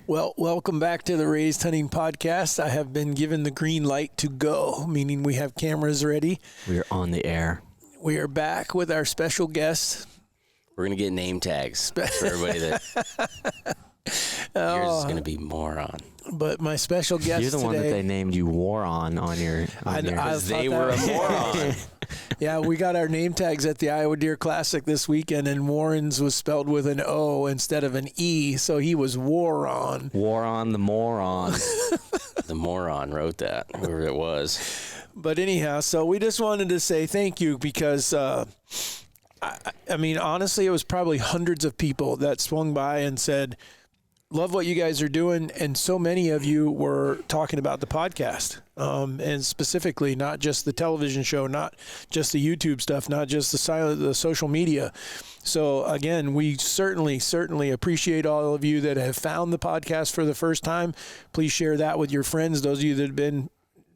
Well, welcome back to the Raised Hunting Podcast. I have been given the green light to go, meaning we have cameras ready. We are on the air. We are back with our special guest. We're going to get name tags for everybody that yours is going to be moron. But my special guest You're the today, one that they named you Waron on your... Because they were a moron. Yeah, we got our name tags at the Iowa Deer Classic this weekend, and Warren's was spelled with an O instead of an E, so he was Waron. Waron the moron. The moron wrote that, whoever it was. But anyhow, so we just wanted to say thank you because, I mean, honestly, it was probably hundreds of people that swung by and said, love what you guys are doing. And so many of you were talking about the podcast, and specifically not just the television show, not just the YouTube stuff, not just the social media. So again, we certainly appreciate all of you that have found the podcast for the first time. Please share that with your friends. Those of you that have been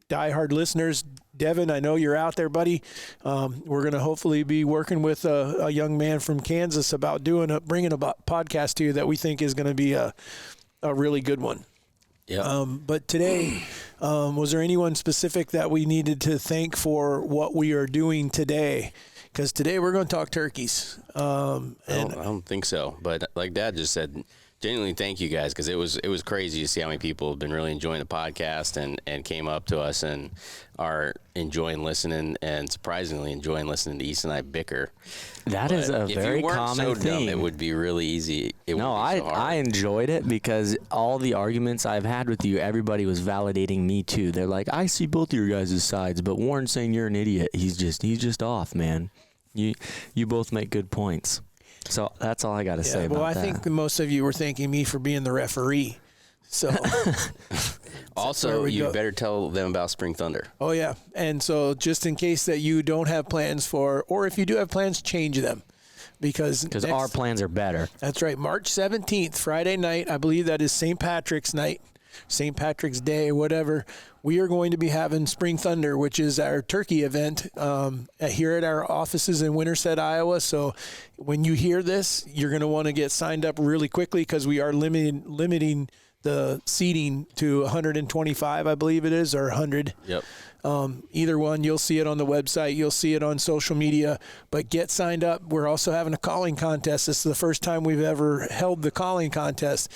diehard listeners. Devin, I know you're out there, buddy. We're going to hopefully be working with a young man from Kansas about bringing a podcast to you that we think is going to be a really good one. Yeah. But today, was there anyone specific that we needed to thank for what we are doing today? Because today we're going to talk turkeys. I don't think so. But like Dad just said, genuinely thank you guys, because it was crazy to see how many people have been really enjoying the podcast and came up to us and are enjoying listening, and surprisingly enjoying listening to East and I bicker. That is a very common thing. Dumb, it would be really easy. I enjoyed it because all the arguments I've had with you, everybody was validating me too. They're like, I see both of your guys' sides, but Warren's saying you're an idiot. He's just off, man. You both make good points. So that's all I got to say about that. Well, I think most of you were thanking me for being the referee. So also, you better tell them about Spring Thunder. Oh, yeah. And so just in case that you don't have plans for, or if you do have plans, change them. Because our plans are better. That's right. March 17th, Friday night. I believe that is St. Patrick's night, St. Patrick's Day, whatever. We are going to be having Spring Thunder, which is our turkey event here at our offices in Winterset, Iowa. So when you hear this, you're going to want to get signed up really quickly because we are limiting the seating to 125, I believe it is, or 100. Yep. Either one, you'll see it on the website. You'll see it on social media. But get signed up. We're also having a calling contest. This is the first time we've ever held the calling contest.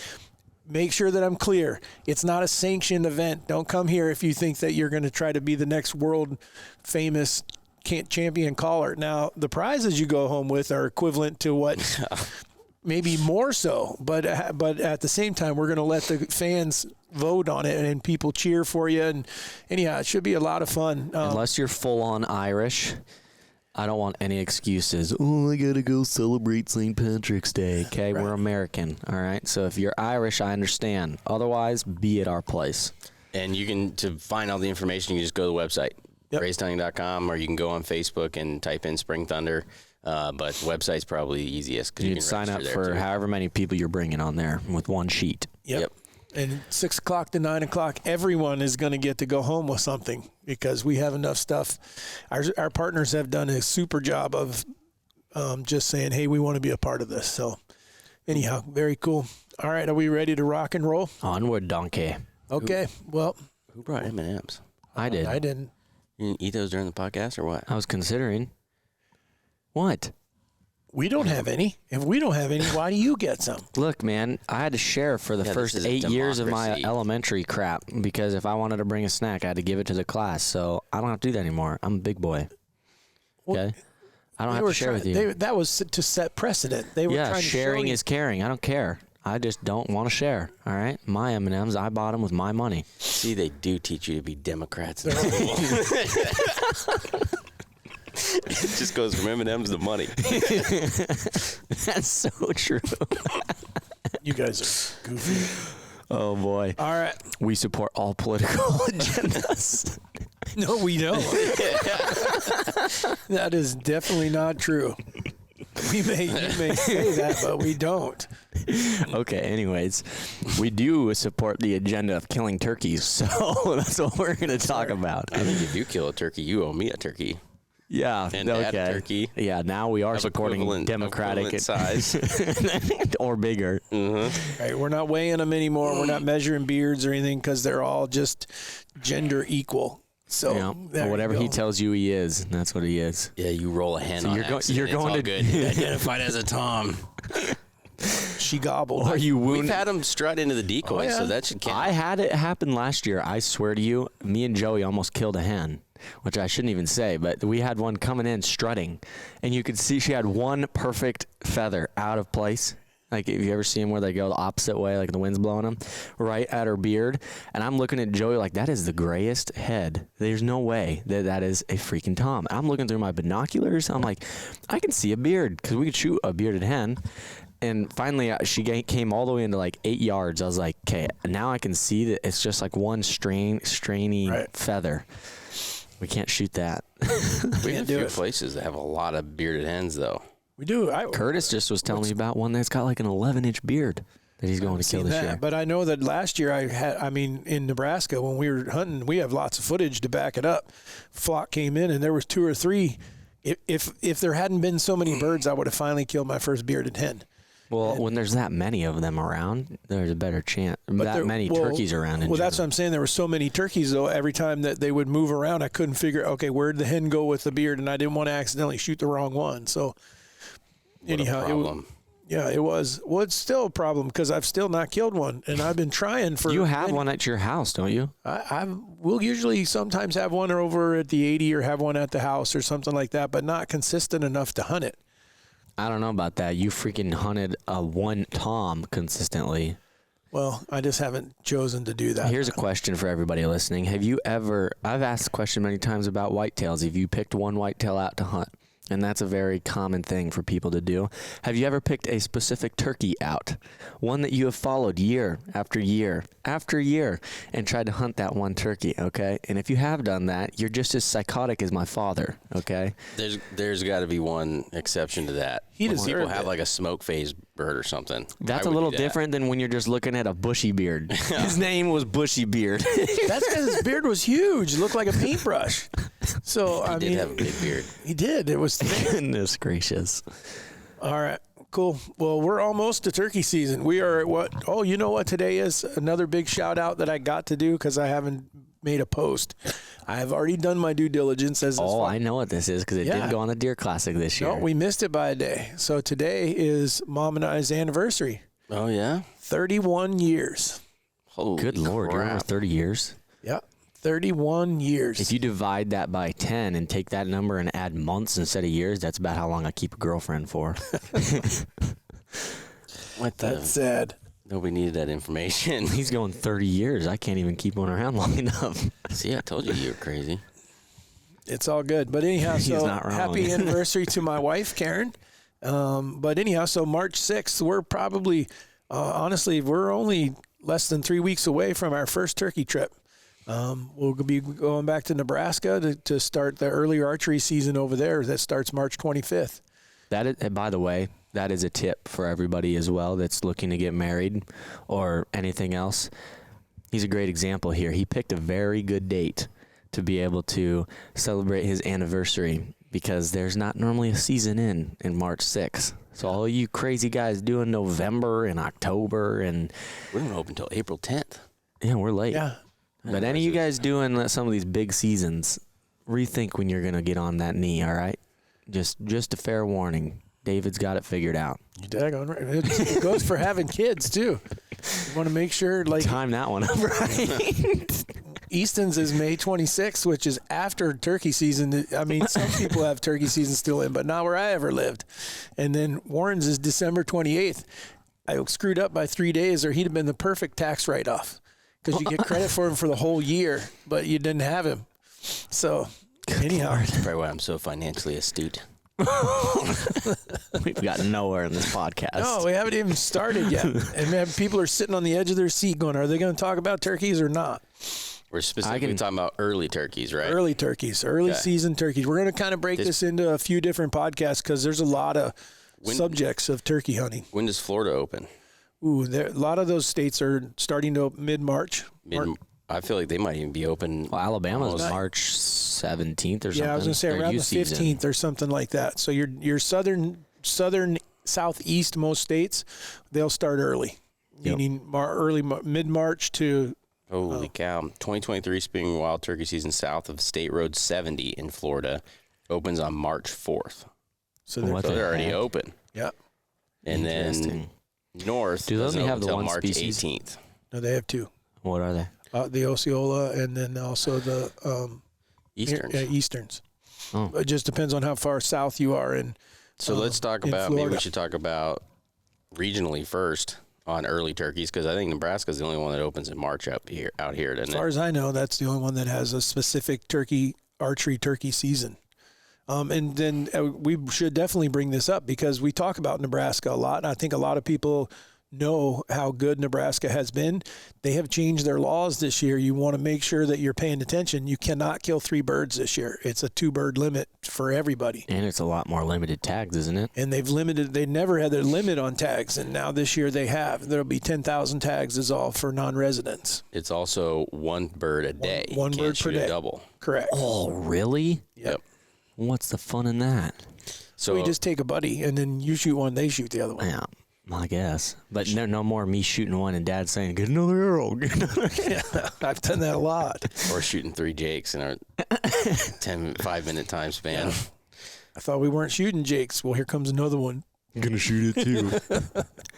Make sure that I'm clear. It's not a sanctioned event. Don't come here if you think that you're going to try to be the next world famous champion caller. Now, the prizes you go home with are equivalent to what, maybe more so. But at the same time, we're going to let the fans vote on it and people cheer for you. And anyhow, it should be a lot of fun. Unless you're full on Irish. I don't want any excuses. Oh, I gotta go celebrate St. Patrick's Day. Okay, right. We're American, all right? So if you're Irish, I understand. Otherwise, be at our place. And to find all the information, you just go to the website, raisethunting.com, or you can go on Facebook and type in Spring Thunder. But the website's probably the easiest. You can sign up for however many people you're bringing on there with one sheet. Yep. And 6 o'clock to 9 o'clock, everyone is going to get to go home with something because we have enough stuff. Our partners have done a super job of just saying, hey, we want to be a part of this. So anyhow, very cool. All right, are we ready to rock and roll? Onward, donkey. Okay, Who brought M&Ms? I did. I didn't. You didn't eat those during the podcast or what? I was considering. What? We don't have any. If we don't have any, why do you get some? Look, man, I had to share for the first 8 years of my elementary crap because if I wanted to bring a snack, I had to give it to the class. So I don't have to do that anymore. I'm a big boy. Okay? I don't have to share with you. That was to set precedent. They were trying to sharing is caring. I don't care. I just don't want to share. All right? My M&Ms, I bought them with my money. See, they do teach you to be Democrats. It just goes from M&M's to money. That's so true. You guys are goofy. Oh, boy. All right. We support all political agendas. No, we don't. That is definitely not true. You may say that, but we don't. Okay, anyways, we do support the agenda of killing turkeys, so that's what we're going to talk about. I think if you kill a turkey, you owe me a turkey. Yeah. And dad turkey. Yeah. Now we are Of supporting Democratic size. or bigger. Right, we're not weighing them anymore. We're not measuring beards or anything because they're all just gender equal. So whatever he tells you he is, that's what he is. Yeah, you roll a hen So on you're accident. you're going it's all to good. Identified as a Tom. She gobbled. Or you We've wound. had him strut into the decoy, so that should count. I had it happen last year. I swear to you, me and Joey almost killed a hen, which I shouldn't even say, but we had one coming in strutting, and you could see she had one perfect feather out of place. Like, if you ever see them where they go the opposite way, like the wind's blowing them, right at her beard. And I'm looking at Joey like, that is the grayest head. There's no way that is a freaking Tom. I'm looking through my binoculars. I'm like, I can see a beard because we could shoot a bearded hen. And finally, she came all the way into like 8 yards. I was like, okay, now I can see that it's just like one strainy feather. We can't shoot that. We have a few places that have a lot of bearded hens, though. We do. Curtis just was telling me about one that's got like an 11-inch beard that he's going to kill this year. But I know that last year in Nebraska when we were hunting, we have lots of footage to back it up. Flock came in and there was 2 or 3. If there hadn't been so many birds, I would have finally killed my first bearded hen. Well, when there's that many of them around, there's a better chance. Many turkeys around. Well, that's what I'm saying. There were so many turkeys, though. Every time that they would move around, I couldn't figure, okay, where'd the hen go with the beard? And I didn't want to accidentally shoot the wrong one. So, anyhow, it was. Well, it's still a problem because I've still not killed one, and I've been trying for. You have one at your house, don't you? We'll usually sometimes have one over at the 80 or have one at the house or something like that, but not consistent enough to hunt it. I don't know about that. You freaking hunted a one Tom consistently. Well, I just haven't chosen to do that. Here's a question for everybody listening. Have you ever, I've asked the question many times about whitetails. Have you picked one whitetail out to hunt? And that's a very common thing for people to do. Have you ever picked a specific turkey out? One that you have followed year after year after year and tried to hunt that one turkey, okay? And if you have done that, you're just as psychotic as my father, okay? There's got to be one exception to that. People have like a smoke phase bird or something. That's a little different than when you're just looking at a bushy beard. His name was Bushy Beard. That's because his beard was huge. It looked like a paintbrush. So he did have a big beard. He did. It was thick. Goodness gracious. All right. Cool. Well, we're almost to turkey season. We are at what? Oh, you know what today is? Another big shout out that I got to do because I haven't made a post. I have already done my due diligence. I know what this is because it didn't go on the Deer Classic this year. No, we missed it by a day. So today is Mom and I's anniversary. Oh, yeah? 31 years. Holy Good Lord. crap. You're over 30 years? Yep. 31 years. If you divide that by 10 and take that number and add months instead of years, that's about how long I keep a girlfriend for. That's sad. Nobody needed that information. He's going 30 years. I can't even keep one around long enough. See, I told you were crazy. It's all good. But anyhow, He's so not wrong. happy anniversary to my wife, Karen. But anyhow, so March 6th, we're probably, honestly, we're only less than 3 weeks away from our first turkey trip. We'll be going back to Nebraska to start the early archery season over there. That starts March 25th. That is, by the way, that is a tip for everybody as well that's looking to get married or anything else. He's a great example here. He picked a very good date to be able to celebrate his anniversary because there's not normally a season in March 6th. So all you crazy guys doing November and October and We don't open until April 10th. yeah, we're late. Yeah. But any of you guys doing some of these big seasons, rethink when you're going to get on that knee, all right? Just a fair warning. David's got it figured out. You daggone right. It goes for having kids, too. You want to make sure, like, Time that one up, right? Easton's is May 26th, which is after turkey season. I mean, some people have turkey season still in, but not where I ever lived. And then Warren's is December 28th. I screwed up by 3 days, or he'd have been the perfect tax write-off because you get credit for him for the whole year, but you didn't have him. So, anyhow. That's probably why I'm so financially astute. We've got nowhere in this podcast. No, we haven't even started yet. And man, people are sitting on the edge of their seat going, are they going to talk about turkeys or not? We're specifically talking about early turkeys, right? Early turkeys, early season turkeys. We're going to kind of break this into a few different podcasts because there's a lot of subjects of turkey hunting. When does Florida open? Ooh, a lot of those states are starting to mid-March. I feel like they might even be open. Well, Alabama's almost- March 17th or something. Yeah, I was going to say Their around youth the 15th season. or something like that. So your southern southeast most states, they'll start early, Yep. meaning mid-March to Holy cow. 2023 spring wild turkey season south of State Road 70 in Florida opens on March 4th. so What So the they're already heck? open. yeah. And then Interesting. north Do they doesn't only have open the until one March species? 18th. No, they have two. What are they? The Osceola and then also the Easterns. Easterns. Oh. It just depends on how far south you are. And So let's talk in about, maybe we Florida. should talk about regionally first on early turkeys, because I think Nebraska's the only one that opens in March out here, doesn't as far it? as I know, that's the only one that has a specific archery turkey season. And then we should definitely bring this up because we talk about Nebraska a lot. And I think a lot of people know how good Nebraska has been. They have changed their laws this year. You want to make sure that you're paying attention. You cannot kill 3 birds this year. It's a 2-bird limit for everybody. And it's a lot more limited tags, isn't it? And they never had their limit on tags. And now this year they have. There'll be 10,000 tags is all for non-residents. It's also 1 bird a day. one Can't bird per shoot a day. double. Correct. Oh, really? Yep. What's the fun in that? So we just take a buddy and then you shoot one, they shoot the other one. Yeah, I guess. But no more me shooting one and Dad saying, "Get another arrow." Get another Yeah, I've done that a lot. or shooting 3 jakes in a 5-minute time span. Yeah. I thought we weren't shooting jakes. Well, here comes another one. I'm gonna shoot it too.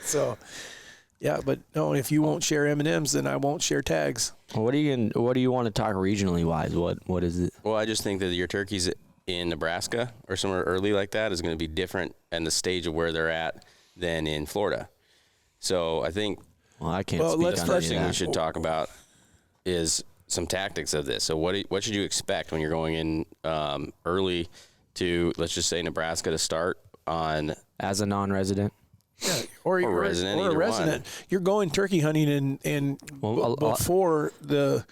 So, yeah, but no, if you won't share M&Ms, then I won't share tags. What do you want to talk regionally wise? What is it? Well, I just think that your turkeys in Nebraska or somewhere early like that is going to be different in the stage of where they're at than in Florida. So I think Well, I can't Well, speak let's on the any first of thing we that. should talk about is some tactics of this. So what should you expect when you're going in early to, let's just say, Nebraska to start on? As a non-resident. Yeah, or resident, or a either resident. You're going turkey hunting and Well, before the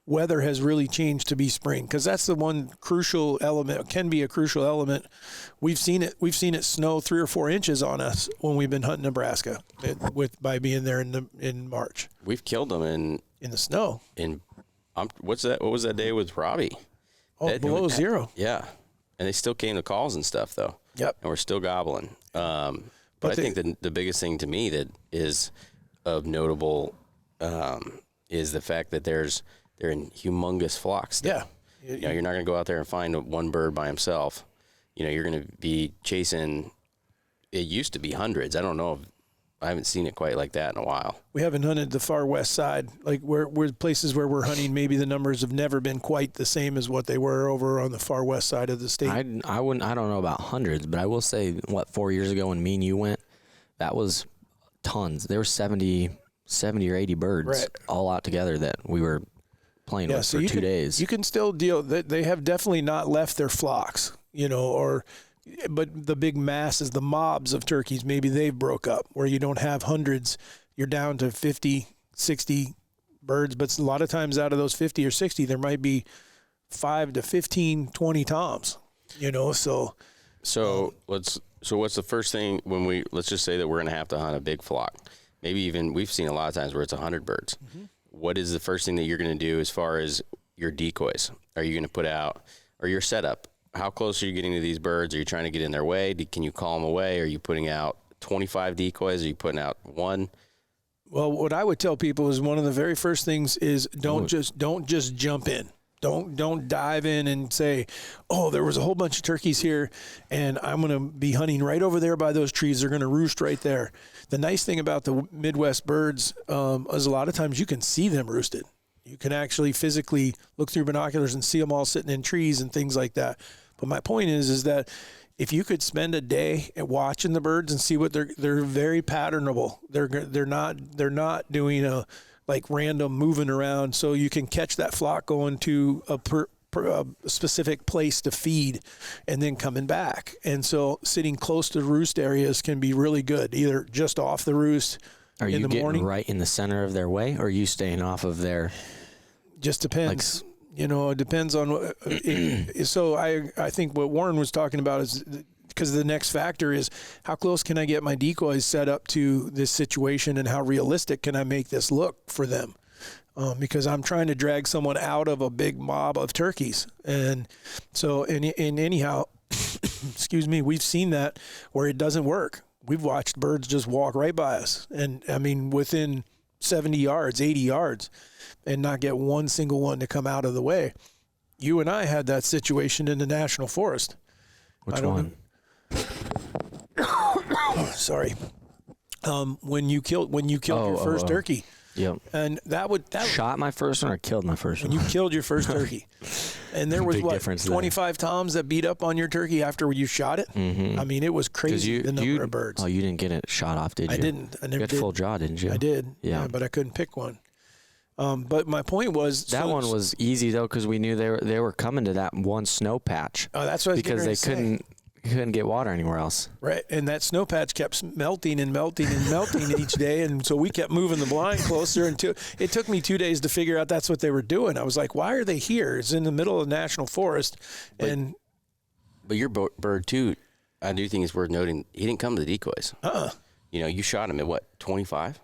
weather has really changed to be spring, because that's the one crucial element. Can be a crucial element. We've seen it snow 3 or 4 inches on us when we've been hunting Nebraska by being there in March We've killed them in in the snow. What was that day with Robbie? Oh, below zero. Yeah, and they still came to calls and stuff though. Yep. And we're still gobbling. But I think the biggest thing to me that is of notable is the fact that they're in humongous flocks still. Yeah. You know, you're not going to go out there and find one bird by himself. You know, you're going to be chasing. It used to be hundreds. I don't know. I haven't seen it quite like that in a while. We haven't hunted the far west side, like where places where we're hunting. Maybe the numbers have never been quite the same as what they were over on the far west side of the state. I don't know about hundreds, but I will say 4 years ago when me and you went, that was tons. There were 70 or 80 birds Right. all out together that we were playing with for 2 days. You can still deal. They have definitely not left their flocks, but the big masses, the mobs of turkeys, maybe they've broke up where you don't have hundreds. You're down to 50, 60 birds, but a lot of times out of those 50 or 60, there might be 5 to 15, 20 toms, so. So what's the first thing let's just say that we're going to have to hunt a big flock. Maybe even we've seen a lot of times where it's 100 birds. Mm-hmm. What is the first thing that you're going to do as far as your decoys? Are you going to put out, or your setup? How close are you getting to these birds? Are you trying to get in their way? Can you call them away? Are you putting out 25 decoys? Are you putting out 1? Well, what I would tell people is one of the very first things is don't just jump in. Don't dive in and say, oh, there was a whole bunch of turkeys here, and I'm going to be hunting right over there by those trees. They're going to roost right there. The nice thing about the Midwest birds is a lot of times you can see them roosted. You can actually physically look through binoculars and see them all sitting in trees and things like that. But my point is that if you could spend a day watching the birds and see what they're very patternable. They're not doing a like random moving around, so you can catch that flock going to a specific place to feed and then coming back. And so sitting close to roost areas can be really good, either just off the roost Are in you the getting morning. right in the center of their way, or are you staying off of their? Just depends. It depends on. So I think what Warren was talking about is because the next factor is how close can I get my decoys set up to this situation and how realistic can I make this look for them. because I'm trying to drag someone out of a big mob of turkeys. And so, and anyhow, excuse me, we've seen that where it doesn't work. We've watched birds just walk right by us. And I mean, within 70 yards, 80 yards, and not get one single one to come out of the way. You and I had that situation in the national forest. Which one? Sorry. When you killed your first turkey. Yep. And that shot my first one or killed my first one? You killed your first turkey. And there was, 25 toms that beat up on your turkey after you shot it? Mm-hmm. I mean, it was crazy, the number of birds. Oh, you didn't get it shot off, did you? I didn't. I never did. Full draw, didn't you? I did. Yeah. But I couldn't pick one. But my point was... That one was easy, though, because we knew they were coming to that one snow patch. Oh, that's what I was because they couldn't get water anywhere else. Right, and that snow patch kept melting and melting and melting each day, and so we kept moving the blind closer until it took me 2 days to figure out that's what they were doing. I was like, why are they here? It's in the middle of the national forest. But your bird, too, I do think it's worth noting, he didn't come to the decoys. You shot him at what, 25?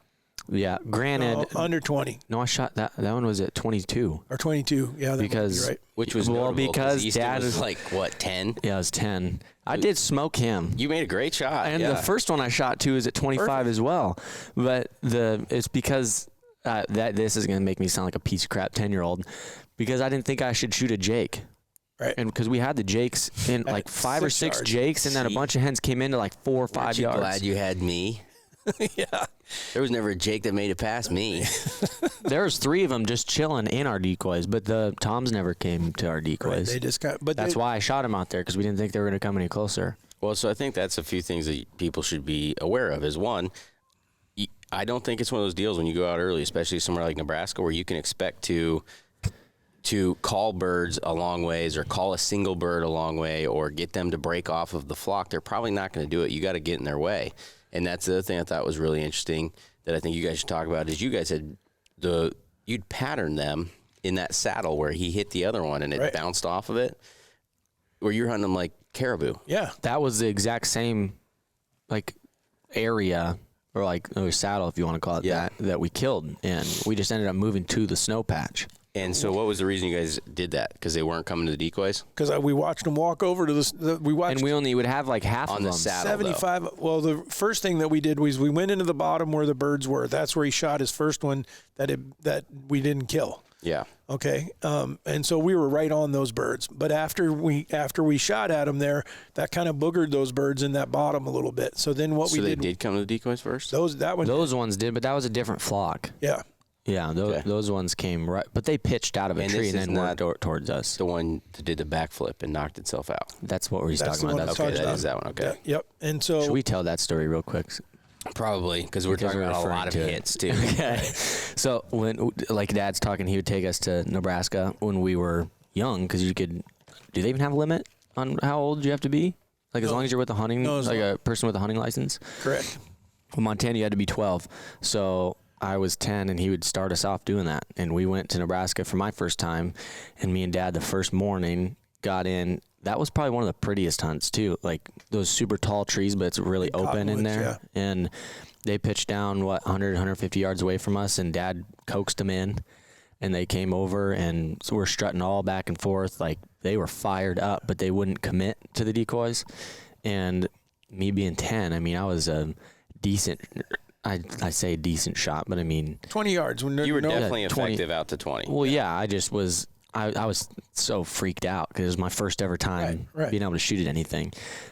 Yeah, granted. Under 20. No, I shot that one was at 22. Or 22, yeah. Because, right. Which was because Dad was like, what, 10? Yeah, it was 10. I did smoke him. You made a great shot. And the first one I shot, too, is at 25 as well. But it's because this is going to make me sound like a piece of crap 10-year-old, because I didn't think I should shoot a Jake. Right. And because we had the Jakes in like 5 or 6 Jakes, and then a bunch of hens came into like 4 or 5 yards. Glad you had me. Yeah. There was never a Jake that made it past me. There was 3 of them just chilling in our decoys, but the toms never came to our decoys. Right, they just got. But that's why I shot them out there, because we didn't think they were going to come any closer. Well, so I think that's a few things that people should be aware of. Is one, I don't think it's one of those deals when you go out early, especially somewhere like Nebraska, where you can expect to call birds a long ways or call a single bird a long way or get them to break off of the flock. They're probably not going to do it. You got to get in their way. And that's the other thing I thought was really interesting that I think you guys should talk about is you guys had you'd pattern them in that saddle where he hit the other one and it bounced off of it, where you're hunting them like caribou. Yeah. That was the exact same like area or saddle, if you want to call it that we killed. And we just ended up moving to the snow patch. And so what was the reason you guys did that? Because they weren't coming to the decoys? Because we watched them walk over to and we only would have like half on of the them. saddle, 75. Though. Well, the first thing that we did was we went into the bottom where the birds were. That's where he shot his first one that we didn't kill. Yeah. Okay. And so we were right on those birds. But after we shot at them there, that kind of boogered those birds in that bottom a little bit. So then So they did come to the decoys first? Those ones did, but that was a different flock. Yeah. Yeah, those ones came right, but they pitched out of a tree and then worked towards us. The one that did the backflip and knocked itself out. That's what we're talking about. That is that one. Okay. Yeah, yep. And so should we tell that story real quick? Probably, because we're talking about a lot of hits too. Okay. So when, like Dad's talking, he would take us to Nebraska when we were young, because you could. Do they even have a limit on how old you have to be? Like as long as you're with a hunting, a person with a hunting license. Correct. Well, Montana, you had to be 12. So I was 10, and he would start us off doing that. And we went to Nebraska for my first time, and me and Dad the first morning got in. That was probably one of the prettiest hunts, too. Like those super tall trees, but it's really open in there. Yeah. And they pitched down, 100, 150 yards away from us, and Dad coaxed them in. And they came over, and so we're strutting all back and forth. Like they were fired up, but they wouldn't commit to the decoys. And me being 10, I mean, I was a decent... I say decent shot, but I mean 20 yards. You were definitely 20, effective out to 20. Well, yeah, I just was. I was so freaked out because it was my first ever time being able to shoot at anything.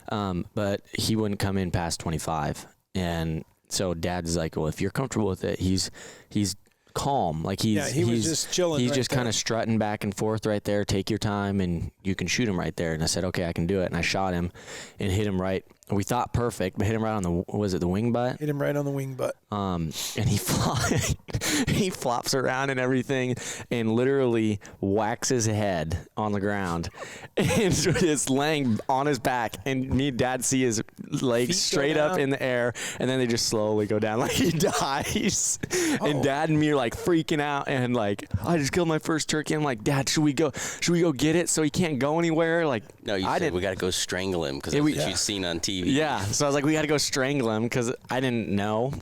But he wouldn't come in past 25, and so Dad's like, "Well, if you're comfortable with it, he's calm. Like he was just chilling. He's just kind of strutting back and forth right there. Take your time, and you can shoot him right there." And I said, "Okay, I can do it." And I shot him, and hit him right. We thought perfect, but hit him right on the wing butt? Hit him right on the wing butt. And he he flops around and everything, and literally whacks his head on the ground, and just laying on his back. And me and Dad see his legs straight up in the air, and then they just slowly go down like he dies. Oh. And Dad and me are like freaking out, and like, I just killed my first turkey. I'm like, Dad, should we go get it so he can't go anywhere? Like, no, you said we got to go strangle him because that's what you'd seen on TV. TV. Yeah, so I was like, we got to go strangle him because I didn't know.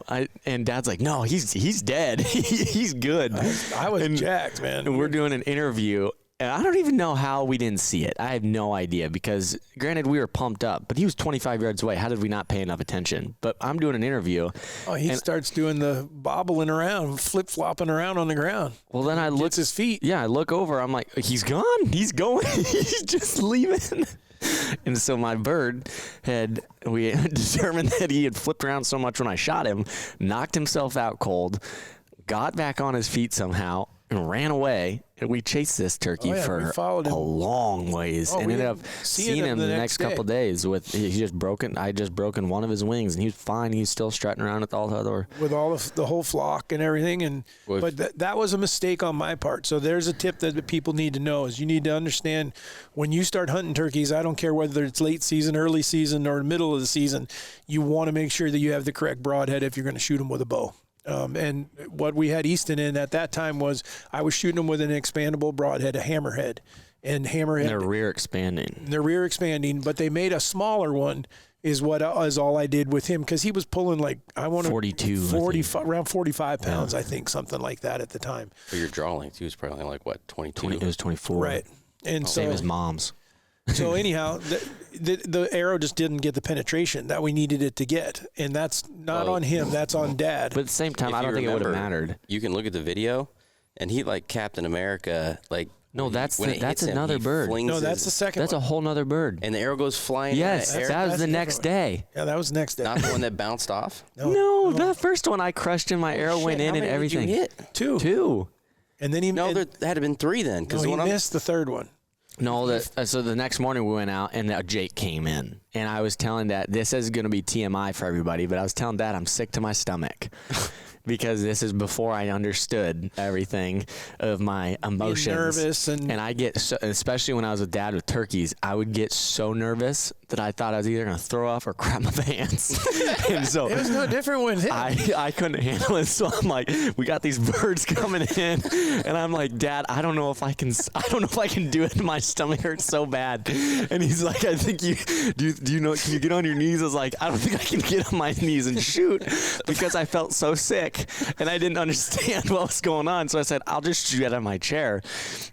And Dad's like, no, he's dead. He's good. I was jacked, man. And we're doing an interview, and I don't even know how we didn't see it. I have no idea because, granted, we were pumped up, but he was 25 yards away. How did we not pay enough attention? But I'm doing an interview. Oh, he starts doing the bobbling around, flip-flopping around on the ground. Well, then I look. Gets his feet. Yeah, I look over. I'm like, he's gone. He's going. He's just leaving. And so my bird we determined that he had flipped around so much when I shot him, knocked himself out cold, got back on his feet somehow, and ran away. And we chased this turkey for a long ways, and ended up seeing him the next couple days. I just broken one of his wings, and he was fine. He was still strutting around with all the whole flock and everything. But that was a mistake on my part. So there's a tip that people need to know: is you need to understand when you start hunting turkeys. I don't care whether it's late season, early season, or middle of the season. You want to make sure that you have the correct broadhead if you're going to shoot them with a bow. And what we had Easton in at that time was I was shooting them with an expandable broadhead, a hammerhead. And they're rear expanding. But they made a smaller one is all I did with him because he was pulling like, 45, around 45 pounds, I think, something like that at the time. For your draw length, he was probably like, what, 22? It was 24. Right. And same as Mom's. So anyhow, the arrow just didn't get the penetration that we needed it to get, and that's not on him. That's on Dad. But at the same time, I don't think it would have mattered. You can look at the video, and he like Captain America. Like no, that's another bird. No, that's the second. That's a whole nother bird. And the arrow goes flying. Yes, that was the next day. Yeah, that was the next day. Not the one that bounced off. No, the first one I crushed and my arrow went in and everything. Did you hit? Two. And then there had to have been three then because he missed the third one. No, so the next morning we went out and Jake came in, and I was telling Dad, this is going to be TMI for everybody, but I was telling Dad I'm sick to my stomach because this is before I understood everything of my emotions. Being nervous and I get especially when I was with Dad with turkeys, I would get so nervous that I thought I was either going to throw up or crap my pants. And so it was no different when I couldn't handle it. So I'm like, we got these birds coming in, and I'm like, Dad, I don't know if I can do it. My stomach hurts so bad. And he's like, I think do you know, can you get on your knees? I was like, I don't think I can get on my knees and shoot because I felt so sick and I didn't understand what was going on. So I said, I'll just shoot out of my chair.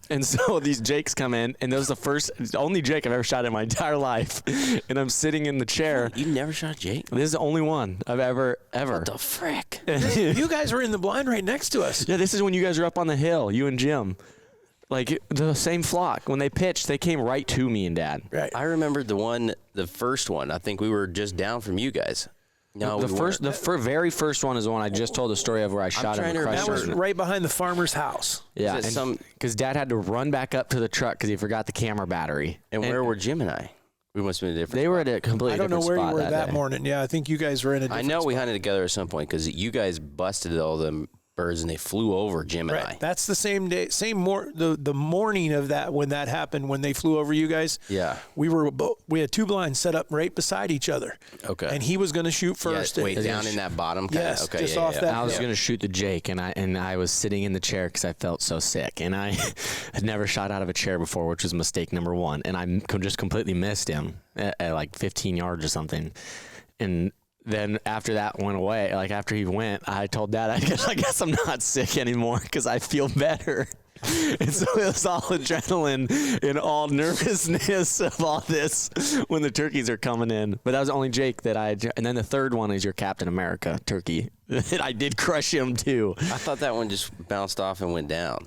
And so these Jakes come in, and that was the only Jake I've ever shot in my entire life. And I'm sitting in the chair. You never shot a Jake? This is the only one I've ever. What the frick? You guys were in the blind right next to us. Yeah, this is when you guys were up on the hill, you and Jim. Like the same flock. When they pitched, they came right to me and Dad. Right. I remembered the first one. I think we were just down from you guys. No, the very first one is the one I just told the story of where I shot him. That was right behind the farmer's house. Yeah, because Dad had to run back up to the truck because he forgot the camera battery. And where were Jim and I? We must have been different. They were at a completely different spot. I don't know where you were that day. morning. Yeah, I think you guys were in a different spot. we hunted together at some point because you guys busted all them birds and they flew over Jim and I. That's the same day, the morning of that when that happened, when they flew over you guys. Yeah. We had two blinds set up right beside each other. Okay. And he was going to to shoot first. Yeah, wait, down in that bottom kind yes, okay, just off that. I was going to shoot the Jake, and I was sitting in the chair because I felt so sick, and I had never shot out of a chair before, which was mistake number one, and I just completely missed him at like 15 yards or something, and then after that went away, like after he went, I told Dad, I guess I'm not sick anymore because I feel better. And so it was all adrenaline and all nervousness of all this when the turkeys are coming in. But that was the only Jake that and then the third one is your Captain America turkey. I did crush him too. I thought that one just bounced off and went down.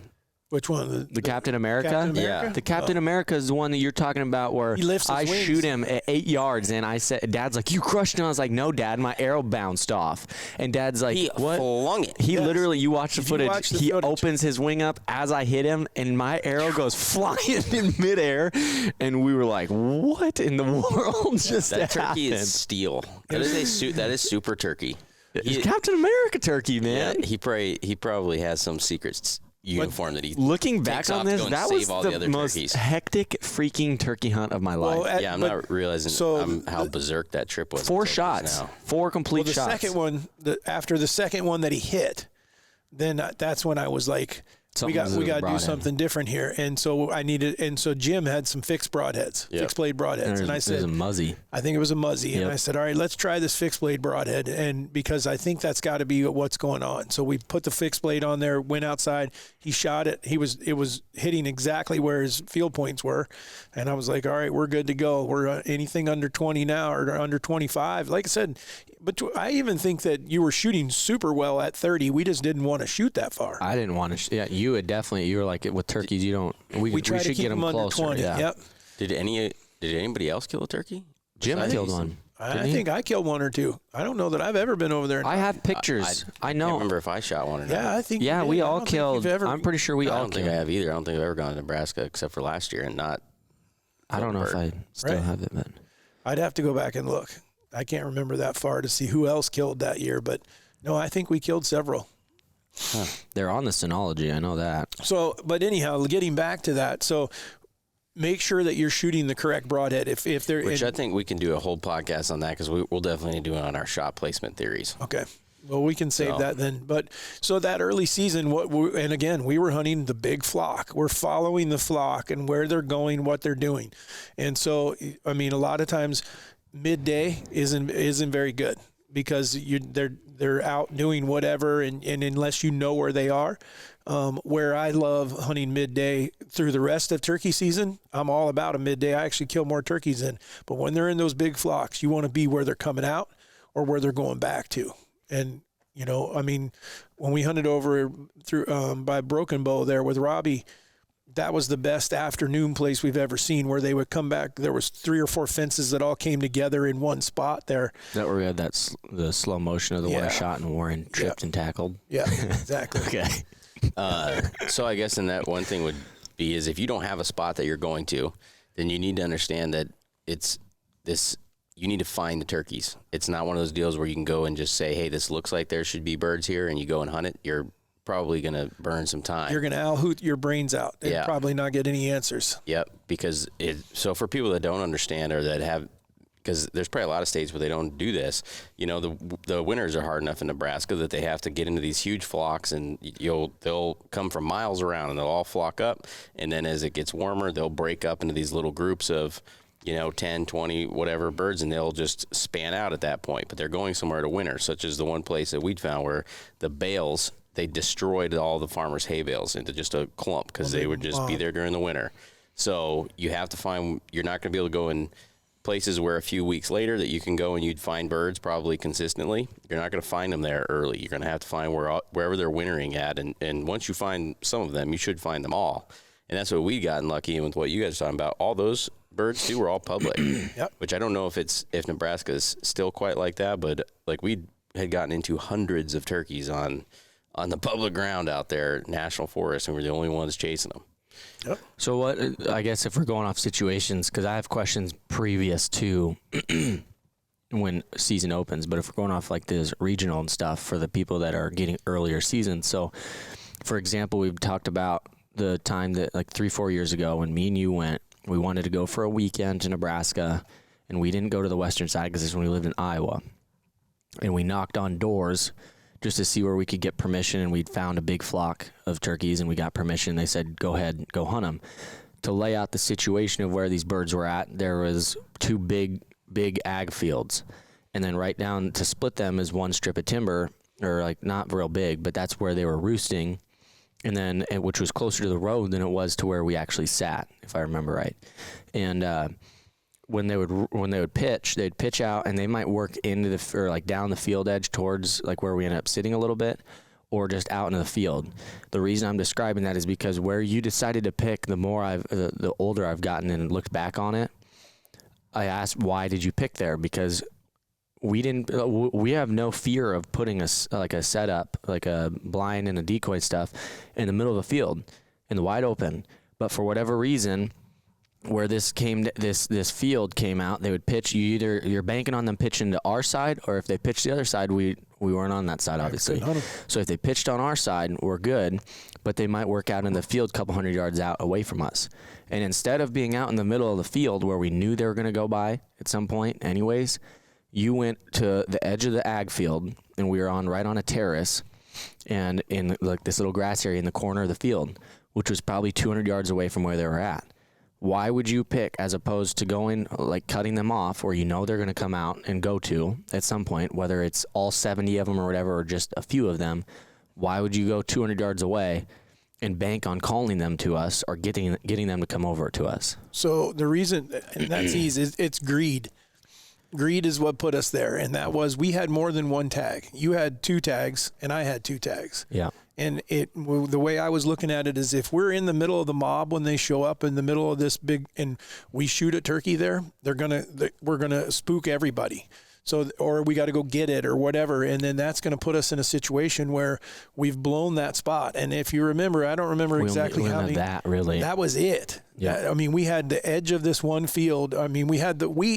Which one? The Captain America? Captain America? Yeah. The Captain America is the one that you're talking about where I shoot him at 8 yards and I said, Dad's like, you crushed him. I was like, no, Dad, my arrow bounced off. And Dad's like, he what? Flung it. He literally, you watch the footage, he opens his wing up as I hit him and my arrow goes flying in midair. And we were like, what in the world just that turkey happened? is steel. That is super turkey. It's Captain America turkey, man. Yeah, he probably has some secrets. Uniform that he looking back on this, that was the most turkeys. Hectic freaking turkey hunt of my life. I'm not realizing how berserk that trip was. 4 shots, 4 complete shots. Second one, after the second one that he hit, then that's when I was like, we got to do something different here. And so so Jim had some fixed broadheads, fixed blade broadheads. And I said, it was a Muzzy. I think it was a Muzzy. And I said, all right, let's try this fixed blade broadhead. And because I think that's got to be what's going on. So we put the fixed blade on there, went outside, he shot it. It was hitting exactly where his field points were. And I was like, all right, we're good to go. We're anything under 20 now or under 25. Like I said, but I even think that you were shooting super well at 30. We just didn't want to shoot that far. I didn't want to. Yeah, you were like with turkeys. You don't. We try should to keep get them under closer. 20. Yeah. Yep. Did anybody else kill a turkey? Jim killed one. I think I killed one or two. I don't know that I've ever been over there. I have pictures. I know. I can't remember if I shot one or not. Yeah, I think. Yeah, we all killed. I'm pretty sure we all killed. I don't think I have either. I don't think I've ever gone to Nebraska except for last year and not. I don't know if I still have it, but I'd have to go back and look. I can't remember that far to see who else killed that year, but no, I think we killed several. Huh. They're on the Synology. I know that. So, but anyhow, getting back to that, so make sure that you're shooting the correct broadhead. If they're I think we can do a whole podcast on that because we'll definitely do it on our shot placement theories. Okay. Well, we can save that then. But so that early season, and again, we were hunting the big flock. We're following the flock and where they're going, what they're doing. And so, I mean, a lot of times midday isn't very good because they're out doing whatever, and unless you know where they are. Where I love hunting midday through the rest of turkey season, I'm all about a midday. I actually kill more turkeys then. But when they're in those big flocks, you want to be where they're coming out or where they're going back to. And, you know, I mean, when we hunted over through by Broken Bow there with Robbie, that was the best afternoon place we've ever seen where they would come back. There was 3 or 4 fences that all came together in one spot there. That where we had the slow motion of the one shot and Warren tripped and tackled. Yeah, exactly. Okay. So I guess then that one thing would be is if you don't have a spot that you're going to, then you need to understand that you need to find the turkeys. It's not one of those deals where you can go and just say, hey, this looks like there should be birds here, and you go and hunt it. You're probably going to burn some time. You're going to owl hoot your brains out and probably not get any answers. Yep, because so for people that don't understand or that have, because there's probably a lot of states where they don't do this, you know, the winters are hard enough in Nebraska that they have to get into these huge flocks, and they'll come from miles around and they'll all flock up, and then as it gets warmer, they'll break up into these little groups of, you know, 10, 20, whatever birds, and they'll just span out at that point. But they're going somewhere to winter, such as the one place that we'd found where the bales, they destroyed all the farmers' hay bales into just a clump because they would just be there during the winter. So you have to find, you're not going to be able to go in places where a few weeks later that you can go and you'd find birds probably consistently. You're not going to find them there early. You're going to have to find wherever they're wintering at. And once you find some of them, you should find them all. And that's what we gotten lucky with what you guys are talking about. All those birds too were all public, which I don't know if Nebraska is still quite like that, but like we had gotten into hundreds of turkeys on the public ground out there, national forest, and we're the only ones chasing them. Yep. So what, I guess if we're going off situations, because I have questions previous to when season opens, but if we're going off like this regional and stuff for the people that are getting earlier seasons. So for example, we've talked about the time that like 3-4 years ago when me and you went, we wanted to go for a weekend to Nebraska, and we didn't go to the western side because this is when we lived in Iowa. And we knocked on doors just to see where we could get permission, and we'd found a big flock of turkeys, and we got permission. They said, go ahead, go hunt them. To lay out the situation of where these birds were at, there was 2 big ag fields. And then right down to split them is one strip of timber, or like not real big, but that's where they were roosting. And then, which was closer to the road than it was to where we actually sat, if I remember right. And when they would pitch, they'd pitch out, and they might work into or like down the field edge towards like where we ended up sitting a little bit, or just out into the field. The reason I'm describing that is because where you decided to pick, the older I've gotten and looked back on it, I asked, why did you pick there? Because we have no fear of putting a setup, like a blind and a decoy stuff in the middle of the field in the wide open. But for whatever reason, where this field came out, they would pitch. You're banking on them pitching to our side, or if they pitched the other side, we weren't on that side, obviously. So if they pitched on our side, we're good, but they might work out in the field a couple hundred yards out away from us. And instead of being out in the middle of the field where we knew they were going to go by at some point anyways, you went to the edge of the ag field, and we were right on a terrace, and in like this little grass area in the corner of the field, which was probably 200 yards away from where they were at. Why would you pick, as opposed to going, like cutting them off where you know they're going to come out and go to at some point, whether it's all 70 of them or whatever, or just a few of them, why would you go 200 yards away and bank on calling them to us or getting them to come over to us? So the reason, and that's easy, it's greed. Greed is what put us there, and that was we had more than one tag. You had 2 tags, and I had 2 tags. Yeah. And the way I was looking at it is, if we're in the middle of the mob when they show up in the middle of this big, and we shoot a turkey there, we're gonna spook everybody. So, or we got to go get it or whatever, and then that's going to put us in a situation where we've blown that spot. And if you remember, I don't remember exactly how many. That was it. Yeah. I mean, we had the edge of this one field. I mean,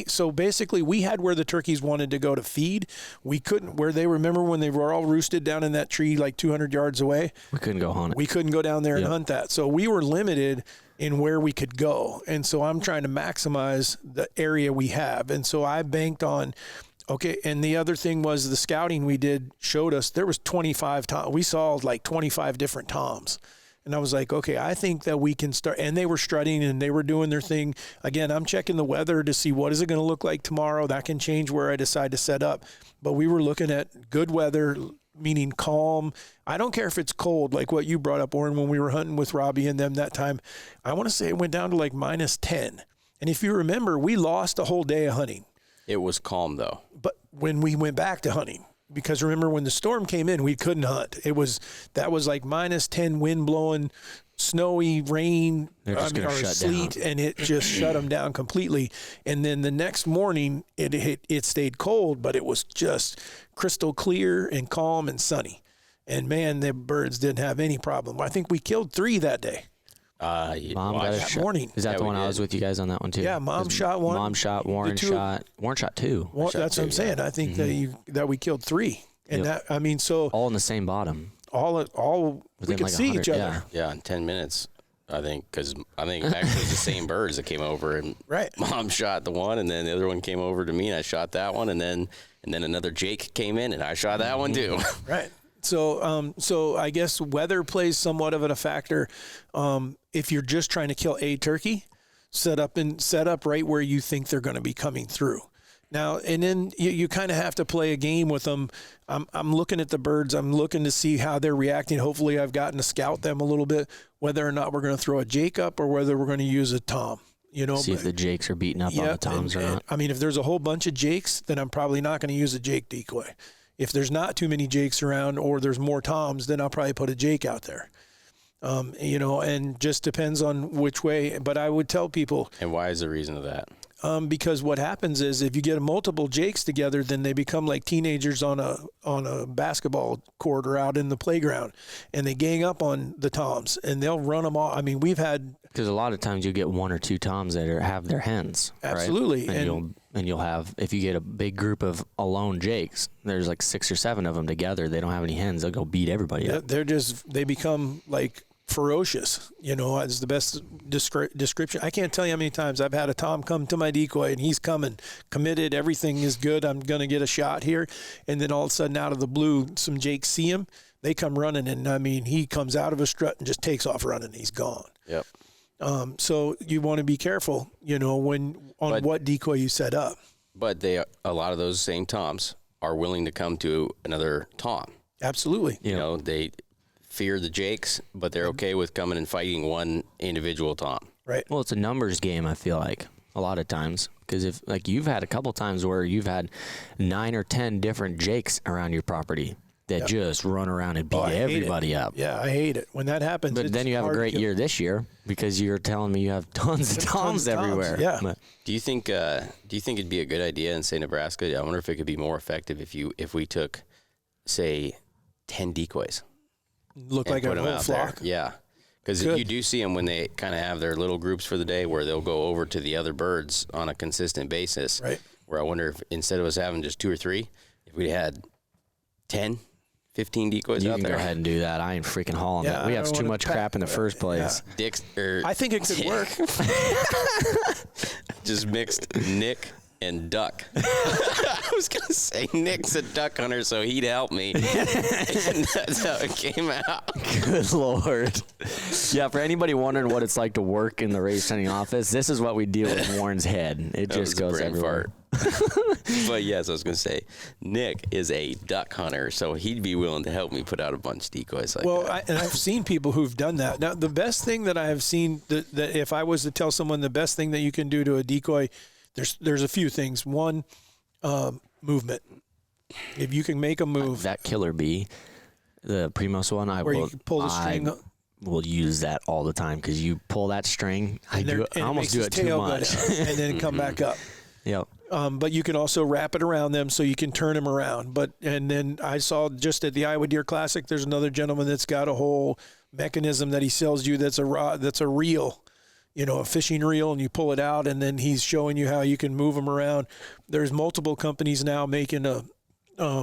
so basically we had where the turkeys wanted to go to feed. We couldn't, where they, remember when they were all roosted down in that tree like 200 yards away? We couldn't go hunt it. We couldn't go down there and hunt that. So we were limited in where we could go. And so I'm trying to maximize the area we have. And so I banked on, okay, and the other thing was the scouting we did showed us there was 25 toms. We saw like 25 different toms. And I was like, okay, I think that we can start. And they were strutting and they were doing their thing. Again, I'm checking the weather to see what is it going to look like tomorrow. That can change where I decide to set up. But we were looking at good weather, meaning calm. I don't care if it's cold, like what you brought up, Warren, when we were hunting with Robbie and them that time. I want to say it went down to like -10. And if you remember, we lost a whole day of hunting. It was calm though. But when we went back to hunting, because remember when the storm came in, we couldn't hunt. That was like -10, wind blowing, snowy, rain, or sleet, down. And it just shut them down completely. And then the next morning, it stayed cold, but it was just crystal clear and calm and sunny. And man, the birds didn't have any problem. I think we killed 3 that day. Mom got a shot. Morning. Is that the one I was with you guys on that one too? Yeah, Mom shot 1. Mom shot, Warren shot 2. That's what I'm saying. I think that we killed 3. And that, I mean, so all in the same bottom. All we could see each other. Yeah, in 10 minutes, I think, because I think actually it was the same birds that came over, and Mom shot the one, and then the other one came over to me, and I shot that one, and then another Jake came in, and I shot that one too. Right. So I guess weather plays somewhat of a factor. If you're just trying to kill a turkey, set up right where you think they're going to be coming through. Now, and then you kind of have to play a game with them. I'm looking at the birds. I'm looking to see how they're reacting. Hopefully I've gotten to scout them a little bit, whether or not we're going to throw a Jake up or whether we're going to use a Tom. See if the Jakes are beating up on the Toms or not. I mean, if there's a whole bunch of Jakes, then I'm probably not going to use a Jake decoy. If there's not too many Jakes around or there's more Toms, then I'll probably put a Jake out there. And just depends on which way. But I would tell people. And why is the reason of that? Because what happens is if you get multiple Jakes together, then they become like teenagers on a basketball court or out in the playground, and they gang up on the Toms and they'll run them off. I mean, we've had, because a lot of times you get 1 or 2 Toms that have their hens. Absolutely. Right? And you'll have, if you get a big group of alone Jakes, there's like 6 or 7 of them together. They don't have any hens. They'll go beat everybody up. They become like ferocious, is the best description. I can't tell you how many times I've had a Tom come to my decoy and he's coming committed. Everything is good. I'm going to get a shot here. And then all of a sudden out of the blue, some Jakes see him. They come running. And I mean, he comes out of a strut and just takes off running. He's gone. Yep. So you want to be careful, what decoy you set up. But a lot of those same Toms are willing to come to another Tom. Absolutely. They fear the Jakes, but they're okay with coming and fighting one individual Tom. Right. Well, it's a numbers game, I feel like, a lot of times. Because if, like, you've had a couple times where you've had 9 or 10 different Jakes around your property that just run around and beat everybody up. Yeah, I hate it when that happens. But then you have a great year this year because you're telling me you have tons of Toms everywhere. Yeah. But Do you think it'd be a good idea in, say, Nebraska? I wonder if it could be more effective if we took, say, 10 decoys. Look like a whole flock. There. Yeah. Because you do see them when they kind of have their little groups for the day where they'll go over to the other birds on a consistent basis. Right. Where I wonder if instead of us having just 2 or 3, if we had 10, 15 decoys out there. You can go ahead and do that. I ain't freaking hauling that. We have too much crap in the first place. Yeah. I think it could work. Just mixed Nick, and duck. I was going to say Nick's a duck hunter, so he'd help me. And that's how it came out. Good Lord. Yeah, for anybody wondering what it's like to work in the race hunting office, this is what we deal with Warren's head. It just goes everywhere. But yes, I was going to say, Nick is a duck hunter, so he'd be willing to help me put out a bunch of decoys like that. And I've seen people who've done that. Now, the best thing that I have seen, that if I was to tell someone the best thing that you can do to a decoy, there's a few things. One, movement. If you can make a move. That killer bee, the Primos one, I you can pull the string up. Will use that all the time because you pull that string. I almost do it too much. And then come back up. Yep. But you can also wrap it around them so you can turn them around. And then I saw just at the Iowa Deer Classic, there's another gentleman that's got a whole mechanism that he sells you that's a reel, a fishing reel, and you pull it out, and then he's showing you how you can move them around. There's multiple companies now making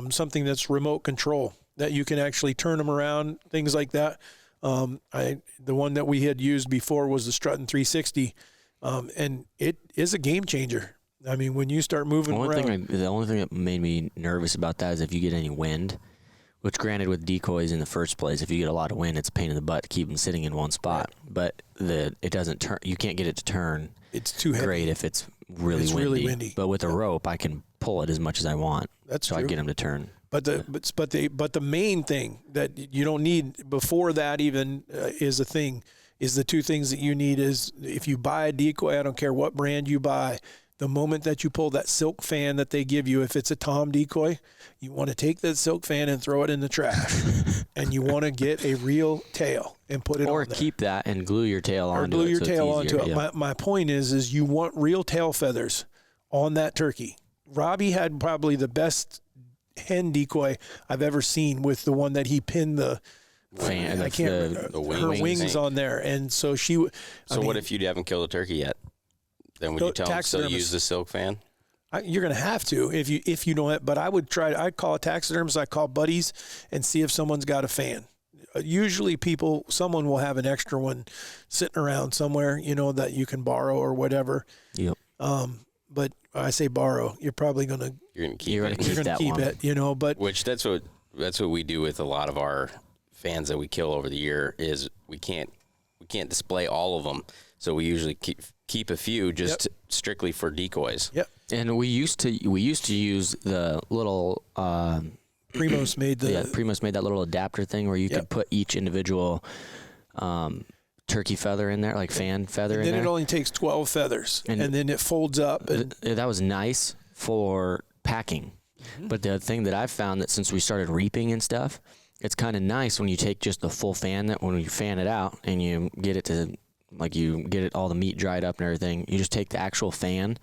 something that's remote control that you can actually turn them around, things like that. The one that we had used before was the Strutton 360, and it is a game changer. I mean, when you start moving around. The only thing that made me nervous about that is if you get any wind, which granted with decoys in the first place, if you get a lot of wind, it's a pain in the butt to keep them sitting in one spot. Right. But it doesn't turn. You can't get it to turn. It's too heavy. Great if it's really windy. But with a rope, I can pull it as much as I want. That's so true. I get them to turn. But the main thing that you don't need before that even is the two things that you need is if you buy a decoy, I don't care what brand you buy, the moment that you pull that silk fan that they give you, if it's a Tom decoy, you want to take that silk fan and throw it in the trash. And you want to get a real tail and put it on there. Or keep that and glue your tail onto it. Or glue your tail onto it. Yeah. My point is you want real tail feathers on that turkey. Robbie had probably the best hen decoy I've ever seen with the one that he pinned the fan, her wings on there. And so what if you haven't killed a turkey yet? Then would you tell them to still use the silk fan? You're going to have to if you don't have, but I'd call a taxidermist, I call buddies and see if someone's got a fan. Usually someone will have an extra one sitting around somewhere, that you can borrow or whatever. Yep. But I say borrow, you're probably going to keep it, but which that's what we do with a lot of our fans that we kill over the year is we can't display all of them. So we usually keep a few just strictly for decoys. Yep. And we used to use the little Primos made that little adapter thing where you could put each individual turkey feather in there, like fan feather in there. Then it only takes 12 feathers, and then it folds up. And that was nice for packing. Mm-hmm. But the thing that I've found that since we started reaping and stuff, it's kind of nice when you take just the full fan, that when you fan it out and you get it to, like you get it all the meat dried up and everything, you just take the actual fan,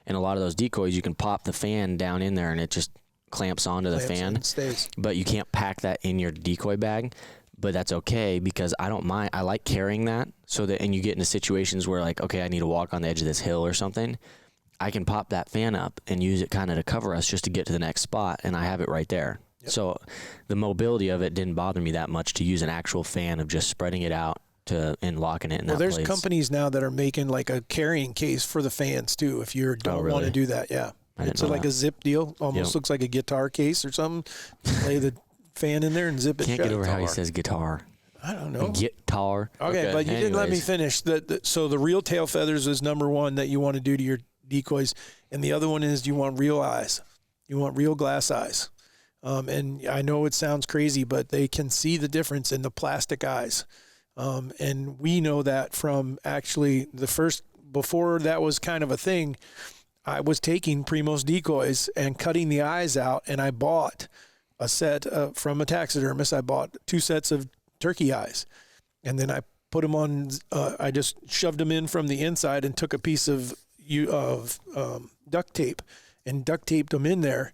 and a lot of those decoys, you can pop the fan down in there and it just clamps onto the fan. And stays. But you can't pack that in your decoy bag. But that's okay because I don't mind. I like carrying that and you get into situations where like, okay, I need to walk on the edge of this hill or something. I can pop that fan up and use it kind of to cover us just to get to the next spot, and I have it right there. Yep. So the mobility of it didn't bother me that much to use an actual fan of just spreading it out and locking it in that place. Well, there's companies now that are making like a carrying case for the fans too, if you don't want to do that. Yeah. It's like a zip deal. Almost looks like a guitar case or something. Lay the fan in there and zip it. Can't get over how he says guitar. I don't know. Guitar. Okay, but you didn't let me finish. So the real tail feathers is number one that you want to do to your decoys, and the other one is you want real eyes. You want real glass eyes. And I know it sounds crazy, but they can see the difference in the plastic eyes. And we know that from actually before that was kind of a thing, I was taking Primos decoys and cutting the eyes out, and I bought a set from a taxidermist. I bought 2 sets of turkey eyes, and then I put them on. I just shoved them in from the inside and took a piece of duct tape and duct taped them in there.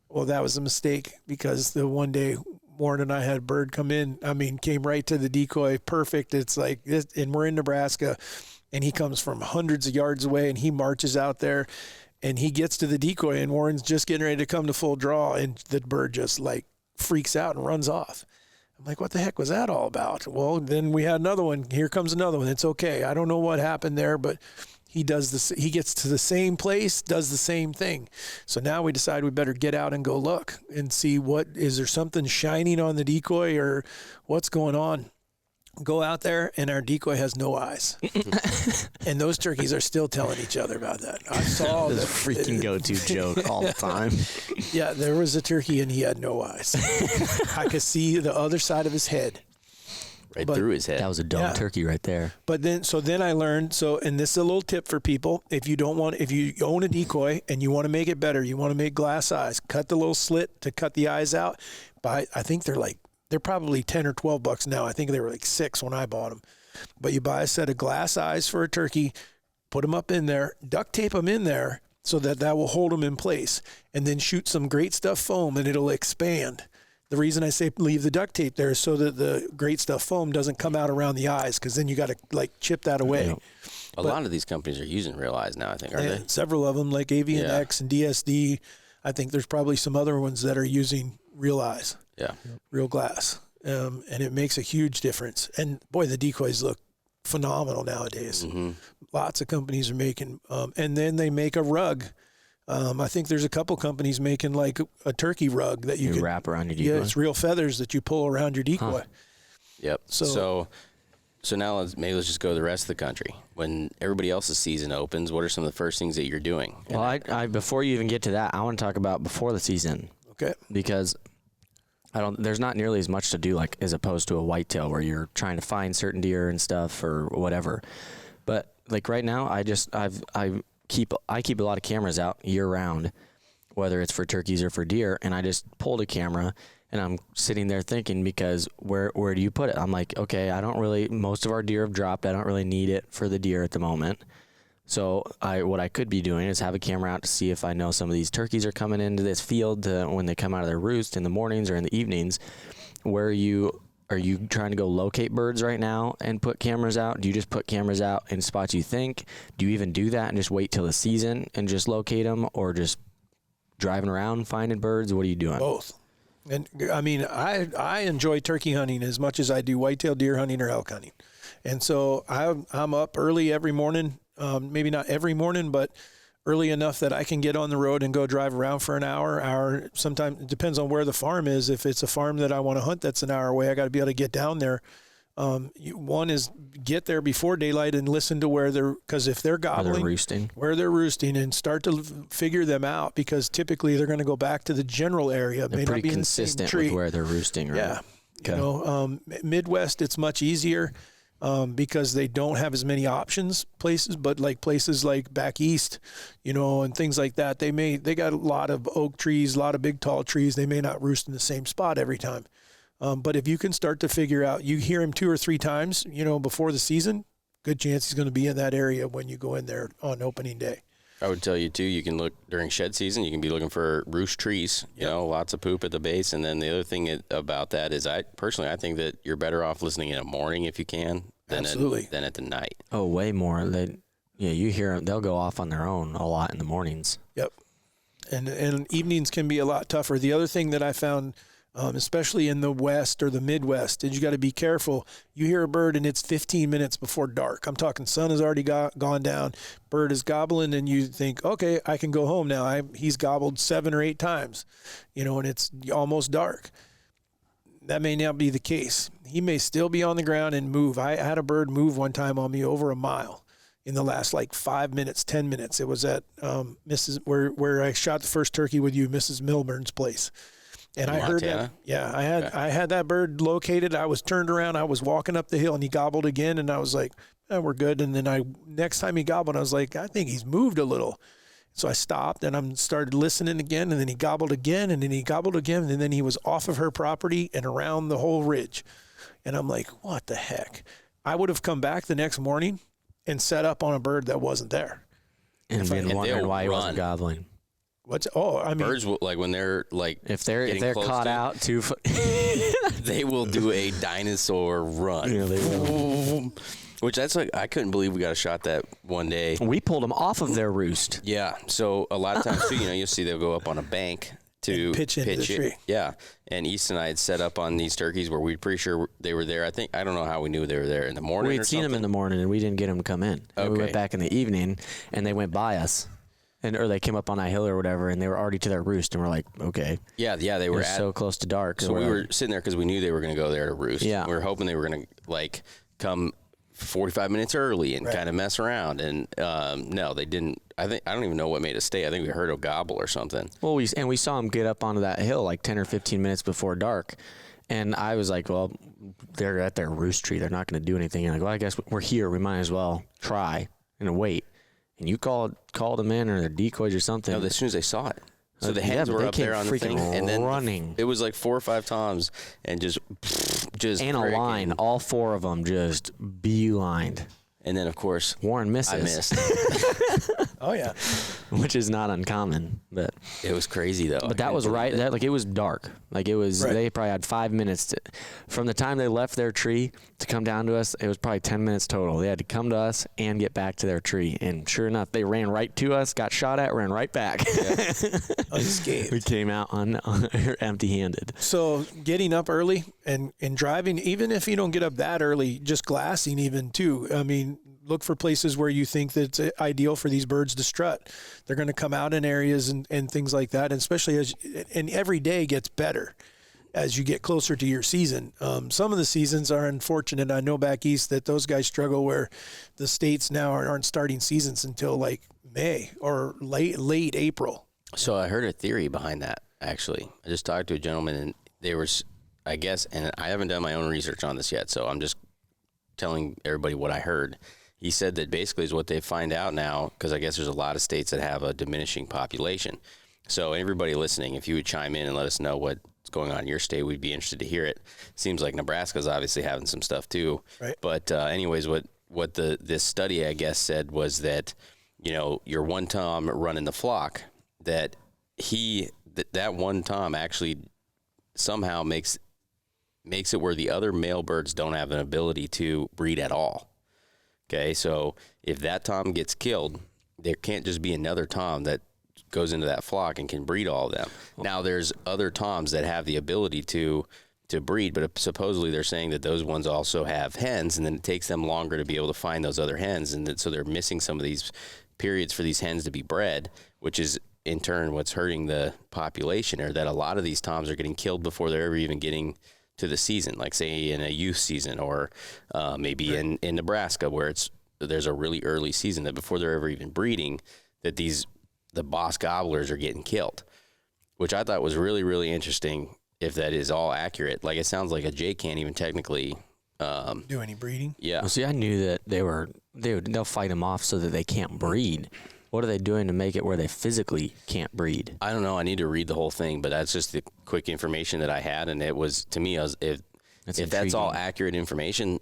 Well, that was a mistake because the one day Warren and I had a bird come in. I mean, came right to the decoy, perfect. It's like this, and we're in Nebraska, and he comes from hundreds of yards away, and he marches out there. And he gets to the decoy, and Warren's just getting ready to come to full draw, and the bird just like freaks out and runs off. I'm like, what the heck was that all about? Well, then we had another one. Here comes another one. It's okay. I don't know what happened there, but he does this. He gets to the same place, does the same thing. So now we decide we better get out and go look and see is there something shining on the decoy or what's going on. Go out there, and our decoy has no eyes. And those turkeys are still telling each other about that. I saw this freaking go-to joke all the time. Yeah, there was a turkey, and he had no eyes. I could see the other side of his head. Right through his head. That was a dog turkey right there. But then I learned, and this is a little tip for people. If you own a decoy and you want to make it better, you want to make glass eyes, cut the little slit to cut the eyes out. I think they're probably $10 or $12 now. I think they were like $6 when I bought them. But you buy a set of glass eyes for a turkey, put them up in there, duct tape them in there so that will hold them in place, and then shoot some great stuff foam and it'll expand. The reason I say leave the duct tape there is so that the great stuff foam doesn't come out around the eyes, because then you got to chip that away. Yeah. A lot of these companies are using Real Eyes now, I think, are they? Several of them, like Avian X and DSD. I think there's probably some other ones that are using Real Eyes. Yeah. Real glass. And it makes a huge difference. And boy, the decoys look phenomenal nowadays. Mm-hmm. Lots of companies are making, and then they make a rug. I think there's a couple companies making like a turkey rug that you can wrap around your decoy. Yeah, it's real feathers that you pull around your decoy. Huh. Yep. So now let's just go to the rest of the country. When everybody else's season opens, what are some of the first things that you're doing? Well, I before you even get to that, I want to talk about before the season. Okay. Because there's not nearly as much to do like as opposed to a whitetail where you're trying to find certain deer and stuff or whatever. But like right now, I keep a lot of cameras out year round, whether it's for turkeys or for deer, and I just pulled a camera and I'm sitting there thinking, because where do you put it? I'm like, okay, most of our deer have dropped. I don't really need it for the deer at the moment. So what I could be doing is have a camera out to see if I know some of these turkeys are coming into this field when they come out of their roost in the mornings or in the evenings. Are you trying to go locate birds right now and put cameras out? Do you just put cameras out in spots you think? Do you even do that and just wait till the season and just locate them, or just driving around finding birds? What are you doing? Both. And I mean, I enjoy turkey hunting as much as I do whitetail deer hunting or elk hunting. And so I'm up early every morning, maybe not every morning, but early enough that I can get on the road and go drive around for an hour. Sometimes it depends on where the farm is. If it's a farm that I want to hunt that's an hour away, I got to be able to get down there. One is get there before daylight and listen to because if they're gobbling, where they're roosting, and start to figure them out, because typically they're going to go back to the general area. They're pretty consistent with where they're roosting, right? Yeah. Okay. Midwest, it's much easier. Because they don't have as many places, but like places like back east, and things like that, they got a lot of oak trees, a lot of big tall trees. They may not roost in the same spot every time. But if you can start to figure out, you hear him 2 or 3 times, before the season, good chance he's going to be in that area when you go in there on opening day. I would tell you too, you can look during shed season, you can be looking for roost trees, lots of poop at the base. And then the other thing about that is I think that you're better off listening in the morning if you can than at the night. Oh, way more. You hear them, they'll go off on their own a lot in the mornings. Yep. And evenings can be a lot tougher. The other thing that I found, especially in the West or the Midwest, is you got to be careful. You hear a bird and it's 15 minutes before dark. I'm talking sun has already gone down. Bird is gobbling and you think, okay, I can go home now. He's gobbled 7 or 8 times, and it's almost dark. That may not be the case. He may still be on the ground and move. I had a bird move one time on me over a mile in the last 5 minutes, 10 minutes. It was at where I shot the first turkey with you, Mrs. Milburn's place. And I heard that. Yeah, I had that bird located. I was turned around. I was walking up the hill, and he gobbled again. And I was like, we're good. And then next time he gobbled, I was like, I think he's moved a little. So I stopped and I started listening again. And then he gobbled again, and then he gobbled again. And then he was off of her property and around the whole ridge. And I'm like, what the heck? I would have come back the next morning and set up on a bird that wasn't there. And been wondering why he wasn't gobbling. Birds will, when they're if they're caught out 2 foot, they will do a dinosaur run. Yeah, they will. Which I couldn't believe we got a shot that one day. We pulled them off of their roost. Yeah. So a lot of times too, you'll see they'll go up on a bank to pitch into the tree. Yeah. And East and I had set up on these turkeys where we're pretty sure they were there. I don't know how we knew they were there in the morning. We had seen them in the morning, and we didn't get them to come in. And we went back in the evening, and they went by us. Or they came up on that hill or whatever, and they were already to their roost, and we're like, okay. Yeah, they were so close to dark. So we were sitting there because we knew they were going to go there to roost. Yeah. We were hoping they were going to, like, come 45 minutes early and kind of mess around. And no, they didn't. I don't even know what made us stay. I think we heard a gobble or something. Well, we saw them get up onto that hill like 10 or 15 minutes before dark. And I was like, well, they're at their roost tree. They're not going to do anything. And I go, well, I guess we're here. We might as well try and wait. And you called them in, or their decoys or something. No, as soon as they saw it. So the hens were up there on the thing, and then running. It was like 4 or 5 toms, and just and a line, all 4 of them just beelined. And then, of course, Warren misses. I missed. Oh yeah, which is not uncommon, but it was crazy though. But that was right. That like it was dark. Like it was. Right. They probably had 5 minutes from the time they left their tree to come down to us. It was probably 10 minutes total. They had to come to us and get back to their tree. And sure enough, they ran right to us, got shot at, ran right back. Yeah. Unscathed. We came out on empty-handed. So getting up early and driving, even if you don't get up that early, just glassing even too. I mean, look for places where you think that it's ideal for these birds to strut. They're going to come out in areas and things like that, and especially and every day gets better as you get closer to your season. Some of the seasons are unfortunate. I know back east that those guys struggle where the states now aren't starting seasons until like May or late April. So I heard a theory behind that, actually. I just talked to a gentleman, and they were, I guess, and I haven't done my own research on this yet, so I'm just telling everybody what I heard. He said that basically is what they find out now, because I guess there's a lot of states that have a diminishing population. So everybody listening, if you would chime in and let us know what's going on in your state, we'd be interested to hear it. Seems like Nebraska's obviously having some stuff too. Right. But anyways, what this study, I guess, said was that, you know, your one tom running the flock, that that one tom actually somehow makes it where the other male birds don't have an ability to breed at all. Okay, so if that tom gets killed, there can't just be another tom that goes into that flock and can breed all of them. Now, there's other toms that have the ability to breed, but supposedly they're saying that those ones also have hens, and then it takes them longer to be able to find those other hens, and so they're missing some of these periods for these hens to be bred, which is in turn what's hurting the population, or that a lot of these toms are getting killed before they're ever even getting to the season, like say in a youth season, or maybe in Nebraska where there's a really early season, that before they're ever even breeding, that the boss gobblers are getting killed, which I thought was really, really interesting. If that is all accurate, like it sounds like a jay can't even technically do any breeding. Yeah. Well, see, I knew that they'll fight them off so that they can't breed. What are they doing to make it where they physically can't breed? I don't know. I need to read the whole thing, but that's just the quick information that I had, and it was, to me, if that's all accurate information,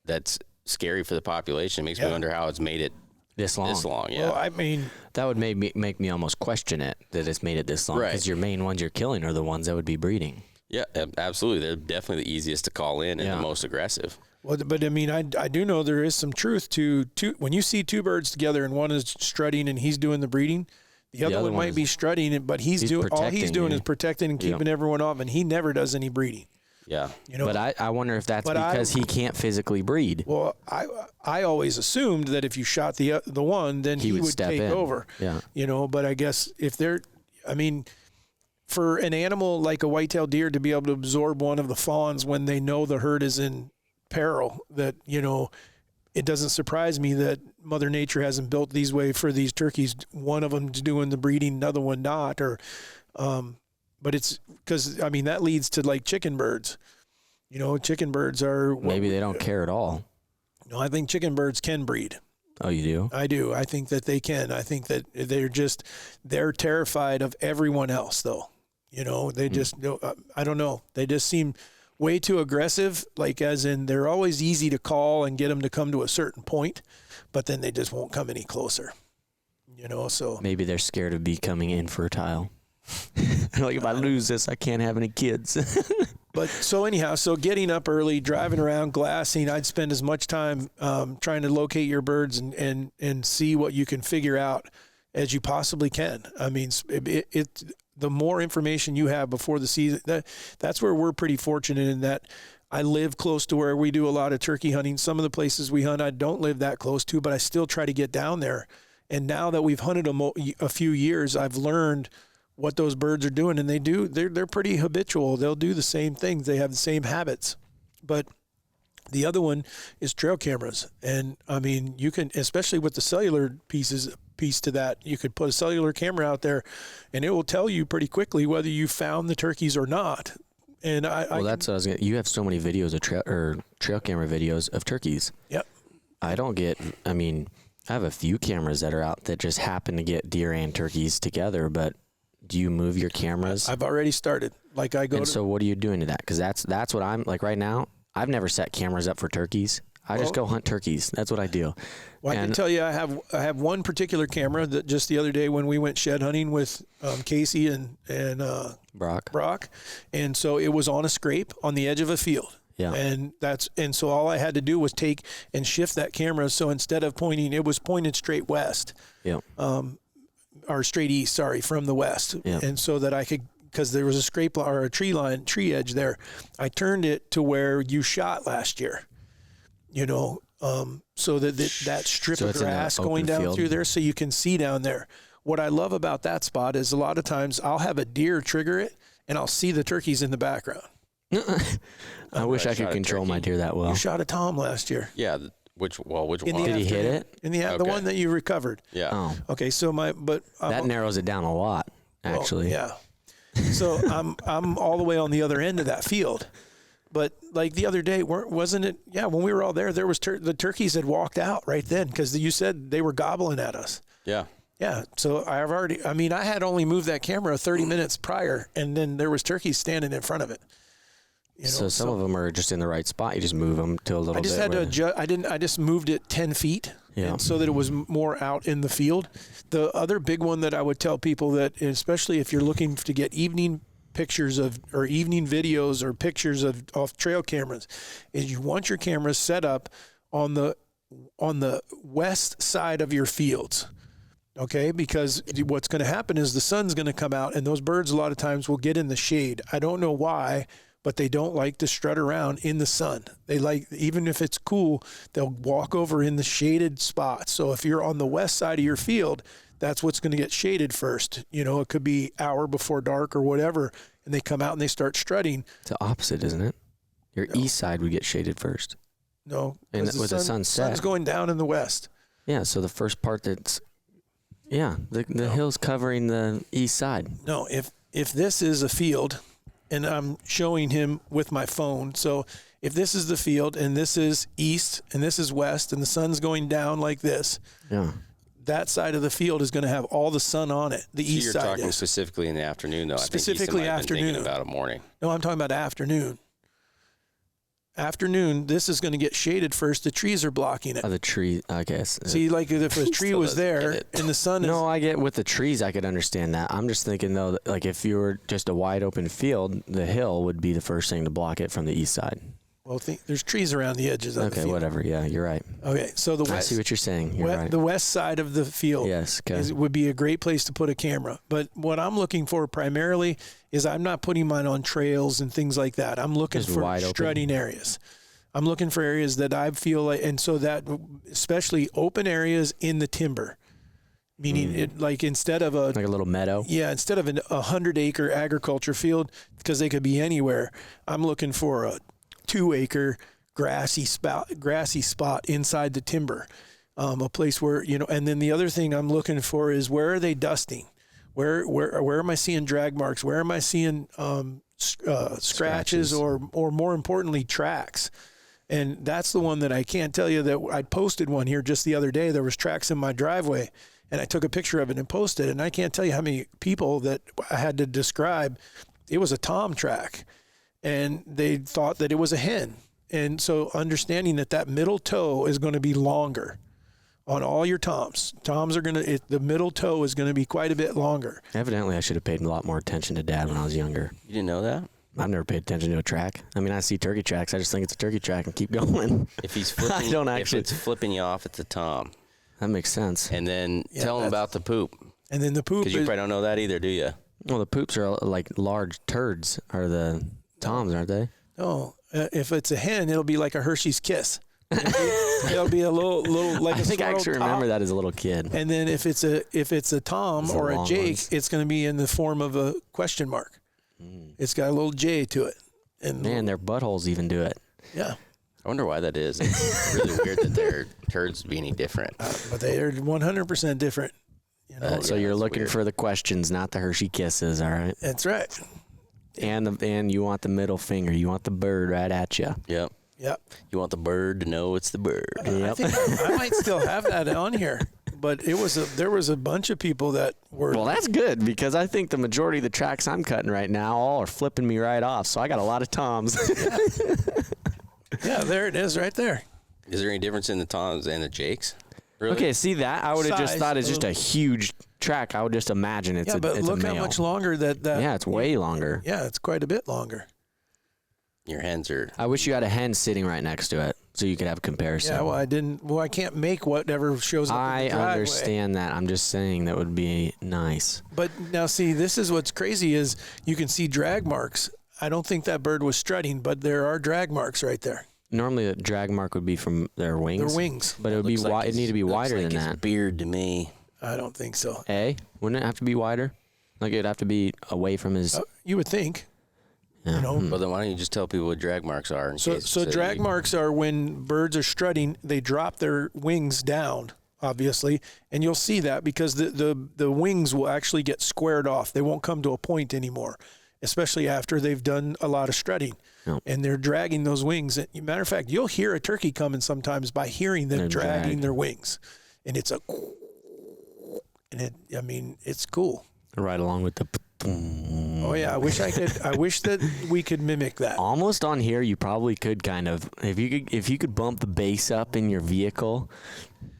that's scary for the population. It makes me wonder how it's made it this long. Yeah. Well, I mean, that would make me almost question it, that it's made it this long, because your main ones you're killing are the ones that would be breeding. Yeah, absolutely. They're definitely the easiest to call in and the most aggressive. Well, but I mean, I do know there is some truth to when you see two birds together and one is strutting and he's doing the breeding, the other one might be strutting, but he's doing all he's doing is protecting and keeping everyone off, and he never does any breeding. Yeah. You know, but I wonder if that's because he can't physically breed. Well, I always assumed that if you shot the one, then he would take over. Yeah. You know, but I guess for an animal like a white-tailed deer to be able to absorb one of the fawns when they know the herd is in peril, that, you know, it doesn't surprise me that Mother Nature hasn't built these way for these turkeys. One of them's doing the breeding, another one not, but it's because, I mean, that leads to like chicken birds. You know, chicken birds are... Maybe they don't care at all. No, I think chicken birds can breed. Oh, you do? I do. I think that they can. I think that they're terrified of everyone else, though. You know, they just, I don't know. They just seem way too aggressive, like as in they're always easy to call and get them to come to a certain point, but then they just won't come any closer. You know, so... Maybe they're scared of becoming infertile. Like, if I lose this, I can't have any kids. But so anyhow, so getting up early, driving around, glassing, I'd spend as much time trying to locate your birds and see what you can figure out as you possibly can. I mean, the more information you have before the season, that's where we're pretty fortunate in that I live close to where we do a lot of turkey hunting. Some of the places we hunt, I don't live that close to, but I still try to get down there. And now that we've hunted them a few years, I've learned what those birds are doing, and they're pretty habitual. They'll do the same things. They have the same habits. But the other one is trail cameras. And I mean, you can, especially with the cellular piece to that, you could put a cellular camera out there and it will tell you pretty quickly whether you found the turkeys or not. And that's what I was gonna, you have so many videos of trail camera videos of turkeys. Yep. I have a few cameras that are out that just happen to get deer and turkeys together, but do you move your cameras? I've already started. Like I go. And so what are you doing to that? Because that's what I'm like right now. I've never set cameras up for turkeys. I just go hunt turkeys. That's what I do. Well, I can tell you, I have one particular camera that just the other day when we went shed hunting with Casey and Brock, and so it was on a scrape on the edge of a field. Yeah. And so all I had to do was take and shift that camera. So instead of pointing, it was pointed straight west. Yeah. Or straight east, from the west. Yeah. And so that I could, because there was a scrape or a tree edge there, I turned it to where you shot last year. So that strip of grass going down through there, so you can see down there. What I love about that spot is a lot of times I'll have a deer trigger it, and I'll see the turkeys in the background. I wish I could control my deer that well. You shot a tom last year. Yeah. Which one? Did he hit it? The one that you recovered. Yeah. Oh. Okay. So that narrows it down a lot, actually. Well, yeah. So I'm all the way on the other end of that field. But like the other day, wasn't it? Yeah, when we were all there was the turkeys had walked out right then because you said they were gobbling at us. Yeah. Yeah. So I had only moved that camera 30 minutes prior, and then there was turkeys standing in front of it. So some of them are just in the right spot. You just move them to a little bit. I just had to adjust. I just moved it 10 feet so that it was more out in the field. The other big one that I would tell people that, especially if you're looking to get evening pictures or evening videos or pictures off trail cameras, is you want your cameras set up on the west side of your fields. Okay, because what's going to happen is the sun's going to come out, and those birds a lot of times will get in the shade. I don't know why, but they don't like to strut around in the sun. They like, even if it's cool, they'll walk over in the shaded spots. So if you're on the west side of your field, that's what's going to get shaded first. It could be hour before dark or whatever, and they come out and they start strutting. It's the opposite, isn't it? Your east side would get shaded first. No. And with the sun set. Sun's going down in the west. Yeah, so the first part the hill's covering the east side. No, if this is a field, and I'm showing him with my phone. So if this is the field and this is east and this is west and the sun's going down like this, that side of the field is going to have all the sun on it. The east side. You're talking specifically in the afternoon, though. Specifically I think afternoon. Thinking about a morning. No, I'm talking about afternoon. Afternoon, this is going to get shaded first. The trees are blocking it. Oh, the tree, I guess. See, like if a tree was there and the sun is... No, I get with the trees, I could understand that. I'm just thinking, though, that, like if you were just a wide open field, the hill would be the first thing to block it from the east side. Well, there's trees around the edges of the field. Okay, whatever. Yeah, you're right. Okay, so the west... I see what you're saying. You're right. The west side of the field would be a great place to put a camera. But what I'm looking for primarily is I'm not putting mine on trails and things like that. I'm looking for strutting areas. I'm looking for areas that I feel like, and so that especially open areas in the timber, meaning it like instead of a little meadow. Yeah, instead of a 100-acre agriculture field, because they could be anywhere. I'm looking for a 2-acre grassy spot inside the timber, a place where And then the other thing I'm looking for is where are they dusting? Where am I seeing drag marks? Where am I seeing scratches or more importantly tracks? And that's the one that I can't tell you that I posted one here just the other day. There was tracks in my driveway, and I took a picture of it and posted it. And I can't tell you how many people that I had to describe. It was a tom track, and they thought that it was a hen. And so understanding that middle toe is going to be longer on all your toms. Toms are the middle toe is going to be quite a bit longer. Evidently, I should have paid a lot more attention to Dad when I was younger. You didn't know that? I've never paid attention to a track. I mean, I see turkey tracks. I just think it's a turkey track and keep going. If he's flipping, if it's flipping you off, it's a tom. That makes sense. And then tell him about the poop. And then the poop. Because you probably don't know that either, do you? Well, the poops are like large turds, are the toms, aren't they? No, if it's a hen, it'll be like a Hershey's Kiss. It'll be a little like I think I actually remember top. that as a little kid. And then if it's a Tom or a Jake, ones. it's going to be in the form of a question mark. It's got a little J to it. And Man, their buttholes even do it. yeah, I wonder why that is. It's really weird that their turds be any different. but they are 100% different. You know, So you're looking weird. for the questions, not the Hershey Kisses, all right? that's right. And you want the middle finger. You want the bird right at you. Yep. Yep. You want the bird to know it's the bird. I think I might still have that on here, but there was a bunch of people that were. Well, that's good because I think the majority of the tracks I'm cutting right now all are flipping me right off. So I got a lot of toms. Yeah, there it is, right there. Is there any difference in the Toms and the Jakes? Really? Okay, see that? I would have just Size, thought it's a just a huge track. I would just imagine it's Yeah, but it's look a how male. much longer that. Yeah, it's way longer. Yeah, it's quite a bit longer. Your hens are. I wish you had a hen sitting right next to it so you could have a comparison. Yeah, well, I didn't. Well, I can't make whatever shows up. I in the driveway. understand that. I'm just saying that would be nice. But now, see, this is what's crazy is you can see drag marks. I don't think that bird was strutting, but there are drag marks right there. Normally, the drag mark would be from their wings. Their wings. But it would be Looks like it need to be looks wider like than his that. beard to me. I don't think so. Wouldn't it have to be wider? Like it'd have to be away from his. You would think. Yeah. You know. Well, then why don't you just tell people what drag marks are? In case So drag marks are when birds are strutting, they drop their wings down, obviously, and you'll see that because the wings will actually get squared off. They won't come to a point anymore, especially after they've done a lot of strutting. Yep. And they're dragging those wings. Matter of fact, you'll hear a turkey coming sometimes by hearing them They dragging drag. their wings. And it's it's cool. Right along with the. Oh yeah, I wish that we could mimic that. Almost on here, you probably could kind of if you could bump the bass up in your vehicle.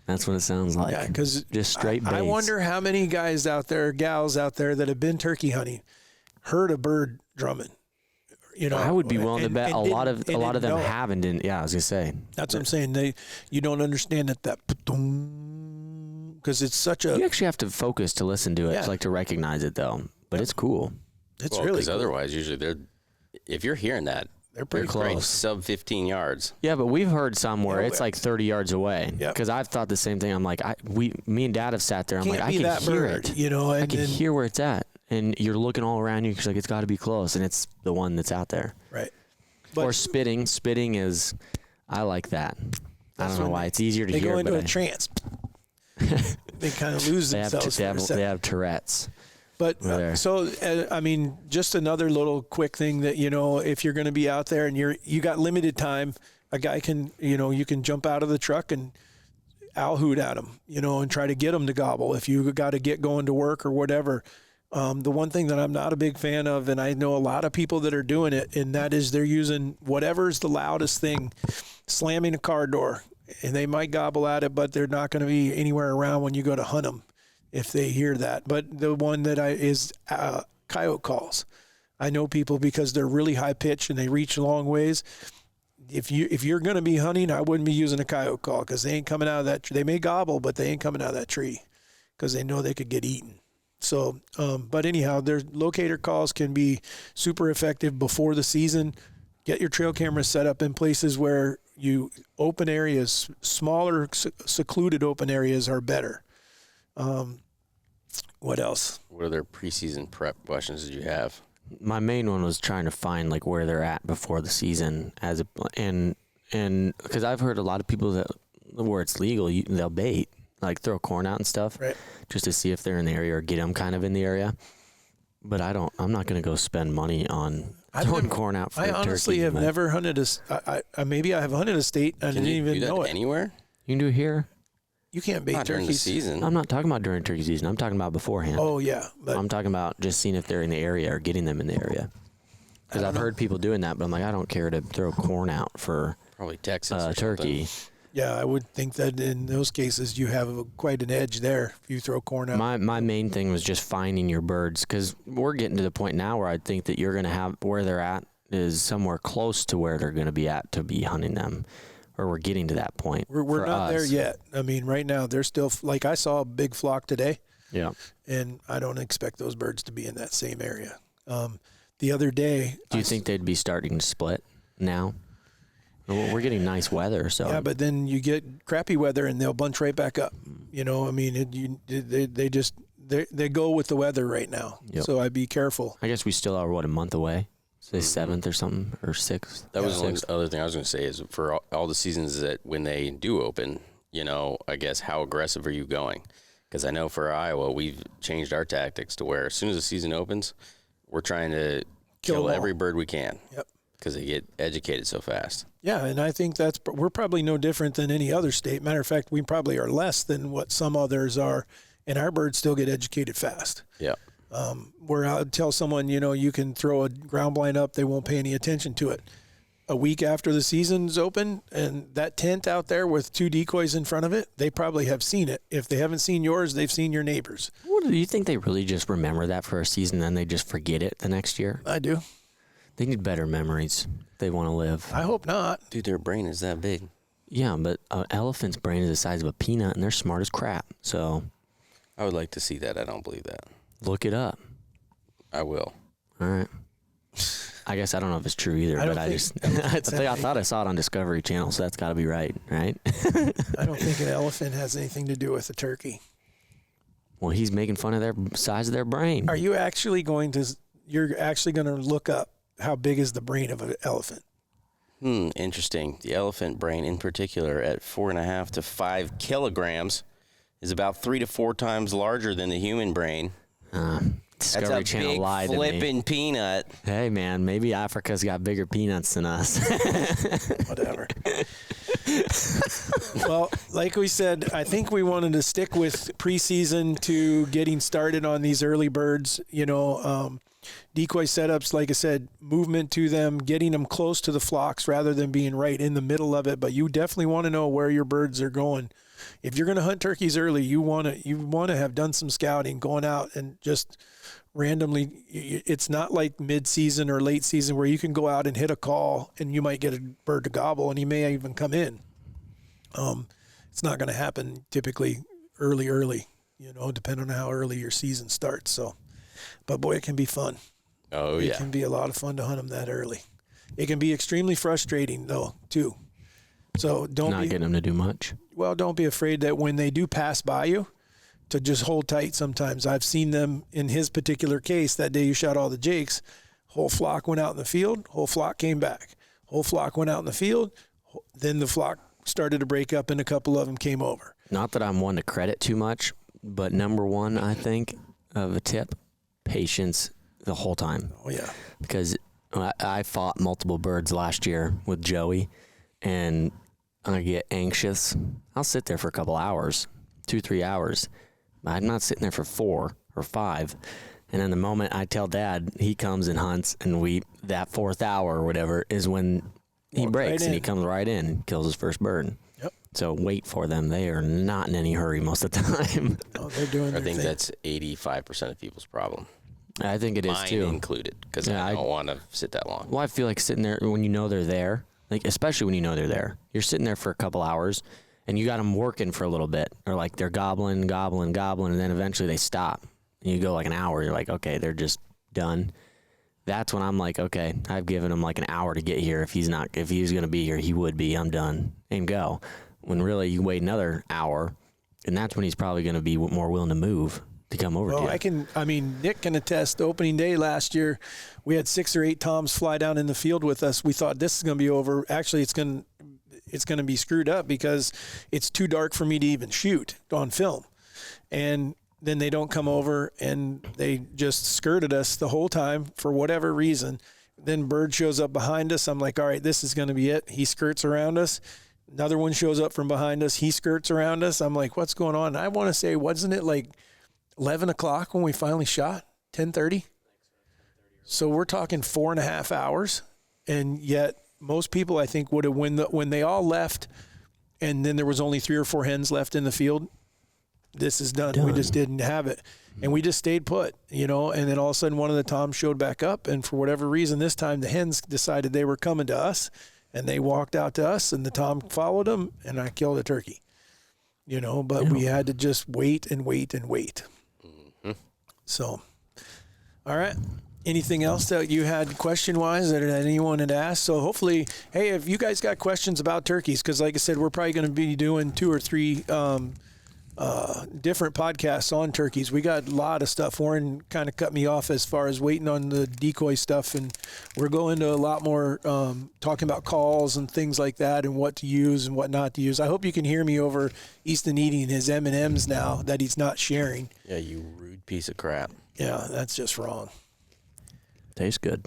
That's what it sounds like. Yeah, because just straight bass. I wonder how many guys out there, gals out there that have been turkey hunting, heard a bird drumming. You know, I would be willing to bet a lot of them know it. have and didn't. Yeah, I was gonna say. That's what I'm saying. You don't understand that because it's such a. You actually have to focus to listen to it, Yeah. like to recognize it though. But it's cool. It's Well, really because cool. otherwise, usually if you're hearing that, They're pretty right close. sub 15 yards. Yeah, but we've heard some where Yeah, it's like 30 yards away. Yep. Because I've thought the same thing. I'm like, me and Dad have sat there. I'm Can't like, I be can that hear bird, it. you know. I And can then, hear where it's at, and you're looking all around you because like it's got to be close, and it's the one that's out there. right. Or spitting. Spitting is, I like that. I don't know when why it's easier to They hear. go into but a trance. They kind of lose they have themselves for a they second. have Tourette's. But there. just another little quick thing that, you know, if you're going to be out there and you got limited time, a guy can, you know, you can jump out of the truck and owl hoot at him, you know, and try to get him to gobble if you got to get going to work or whatever. The one thing that I'm not a big fan of, and I know a lot of people that are doing it, and that is they're using whatever's the loudest thing, slamming a car door, and they might gobble at it, but they're not going to be anywhere around when you go to hunt them if they hear that. But the one that is coyote calls. I know people because they're really high pitched and they reach long ways. If you're going to be hunting, I wouldn't be using a coyote call because they ain't coming out of that. They may gobble, but they ain't coming out of that tree because they know they could get eaten. So, but anyhow, their locator calls can be super effective before the season. Get your trail cameras set up in places where open areas, smaller, secluded open areas are better. What else? What other preseason prep questions did you have? My main one was trying to find like where they're at before the season, and because I've heard a lot of people that where it's legal, they'll bait, like throw corn out and stuff, Right. just to see if they're in the area or get them kind of in the area. But I'm not going to go spend money on throwing corn out for I honestly turkeys, have but never hunted maybe I have hunted a state and I Can didn't you even do that know it. anywhere? You can do it here. You can't bait Not during the turkeys. season. I'm not talking about during turkey season. I'm talking about beforehand. Oh yeah, but I'm talking about just seeing if they're in the area or getting them in the area. Because I've heard people doing that, but I'm like, I don't care to throw corn out for Probably Texas or turkey. yeah, I would think that in those cases you have quite an edge there if you throw corn out. My main thing was just finding your birds, because we're getting to the point now where I think that you're going to have where they're at is somewhere close to where they're going to be at to be hunting them, or we're getting to that point. We're for not there us. yet. I mean, right now they're still like I saw a big flock today. Yeah. And I don't expect those birds to be in that same area. The other day, do you think they'd be starting to split now? Well, we're getting nice weather, so yeah, but then you get crappy weather and they'll bunch right back up. You know, I mean, they go with the weather right now. Yep. So I'd be careful. I guess we still are a month away. Say 7th or something, or 6th. That was the other thing I was going to say is for all the seasons that when they do open, you know, I guess how aggressive are you going? Because I know for Iowa, we've changed our tactics to where as soon as the season opens, we're trying to kill every bird we can. Yep. Because they get educated so fast. Yeah, and I think we're probably no different than any other state. Matter of fact, we probably are less than what some others are, and our birds still get educated fast. Yeah. Where I would tell someone, you know, you can throw a ground blind up, they won't pay any attention to it. A week after the season's open and that tent out there with 2 decoys in front of it, they probably have seen it. If they haven't seen yours, they've seen your neighbors. What, do you think they really just remember that for a season and then they just forget it the next year? I do. They need better memories. They want to live. I hope not. Dude, their brain is that big. Yeah, but an elephant's brain is the size of a peanut and they're smart as crap. So I would like to see that. I don't believe that. look it up. I will. All right. I guess I don't know if it's true either, but I thought I saw it on Discovery Channel, so that's got to be right? I don't think an elephant has anything to do with a turkey. Well, he's making fun of their size of their brain. Are you actually going to? You're actually going to look up how big is the brain of an elephant? Interesting. The elephant brain, in particular, at 4.5 to 5 kilograms, is about 3 to 4 times larger than the human brain. Discovery That's a Channel big lied to me. flipping peanut. Hey, man, maybe Africa's got bigger peanuts than us. Whatever. Well, like we said, I think we wanted to stick with preseason to getting started on these early birds. You know, decoy setups, like I said, movement to them, getting them close to the flocks rather than being right in the middle of it. But you definitely want to know where your birds are going. If you're going to hunt turkeys early, you want to have done some scouting, going out and just randomly. It's not like mid-season or late season where you can go out and hit a call and you might get a bird to gobble and he may even come in. It's not going to happen typically early, you know, depending on how early your season starts. So, but boy, it can be fun. Oh, yeah. It can be a lot of fun to hunt them that early. It can be extremely frustrating though, too. So don't getting them to do much. Well, don't be afraid that when they do pass by you, to just hold tight sometimes. I've seen them in his particular case that day you shot all the jakes. Whole flock went out in the field. Whole flock came back. Whole flock went out in the field. Then the flock started to break up and a couple of them came over. Not that I'm one to credit too much, but number one, I think, of a tip, patience the whole time. Oh, yeah. Because I fought multiple birds last year with Joey, and I get anxious. I'll sit there for a couple hours, 2-3 hours. I'm not sitting there for 4 or 5. And then the moment I tell Dad, he comes and hunts, and that 4th hour or whatever is when he breaks and he comes right in and kills his first bird. Yep. So wait for them. They are not in any hurry most of the time. No, they're doing their I think thing. that's 85% of people's problem. I think it is Mine too. included, because I don't want to sit that long. Well, I feel like sitting there when you know they're there, like especially when you know they're there. You're sitting there for a couple hours, and you got them working for a little bit, or like they're gobbling, and then eventually they stop. And you go like an hour. You're like, okay, they're just done. That's when I'm like, okay, I've given him like an hour to get here. If he was going to be here, he would be. I'm done and go. When really you wait another hour, and that's when he's probably going to be more willing to move to come over to you. Nick can attest. Opening day last year, we had 6 or 8 toms fly down in the field with us. We thought this is going to be over. Actually, it's going to be screwed up because it's too dark for me to even shoot on film. And then they don't come over, and they just skirted us the whole time for whatever reason. Then bird shows up behind us. I'm like, all right, this is going to be it. He skirts around us. Another one shows up from behind us. He skirts around us. I'm like, what's going on? And I want to say, wasn't it like 11 o'clock when we finally shot? 10:30? So we're talking 4.5 hours. And yet most people, I think, would have, when they all left and then there was only 3 or 4 hens left in the field, this is done. We just didn't have it. And we just stayed put, you know, and then all of a sudden one of the toms showed back up, and for whatever reason this time the hens decided they were coming to us, and they walked out to us, and the tom followed them, and I killed a turkey, you know, but we had to just wait and wait and wait. So, all right. Anything else that you had question-wise that anyone had asked? So hopefully, hey, if you guys got questions about turkeys, because like I said, we're probably going to be doing 2 or 3 different podcasts on turkeys. We got a lot of stuff. Warren kind of cut me off as far as waiting on the decoy stuff, and we're going to a lot more talking about calls and things like that and what to use and what not to use. I hope you can hear me over Easton eating his M&Ms now that he's not sharing. Yeah, you rude piece of crap. Yeah, that's just wrong. Tastes good.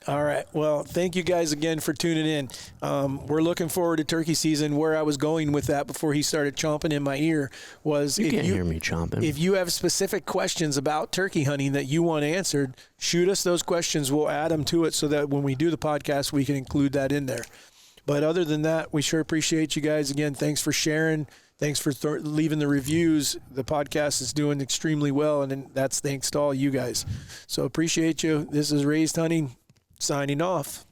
All right. Well, thank you guys again for tuning in. We're looking forward to turkey season. Where I was going with that before he started chomping in my ear was You can't hear me chomping. if you have specific questions about turkey hunting that you want answered, shoot us those questions. We'll add them to it so that when we do the podcast, we can include that in there. But other than that, we sure appreciate you guys. Again, thanks for sharing. Thanks for leaving the reviews. The podcast is doing extremely well, and that's thanks to all you guys. So appreciate you. This is Raised Hunting, signing off.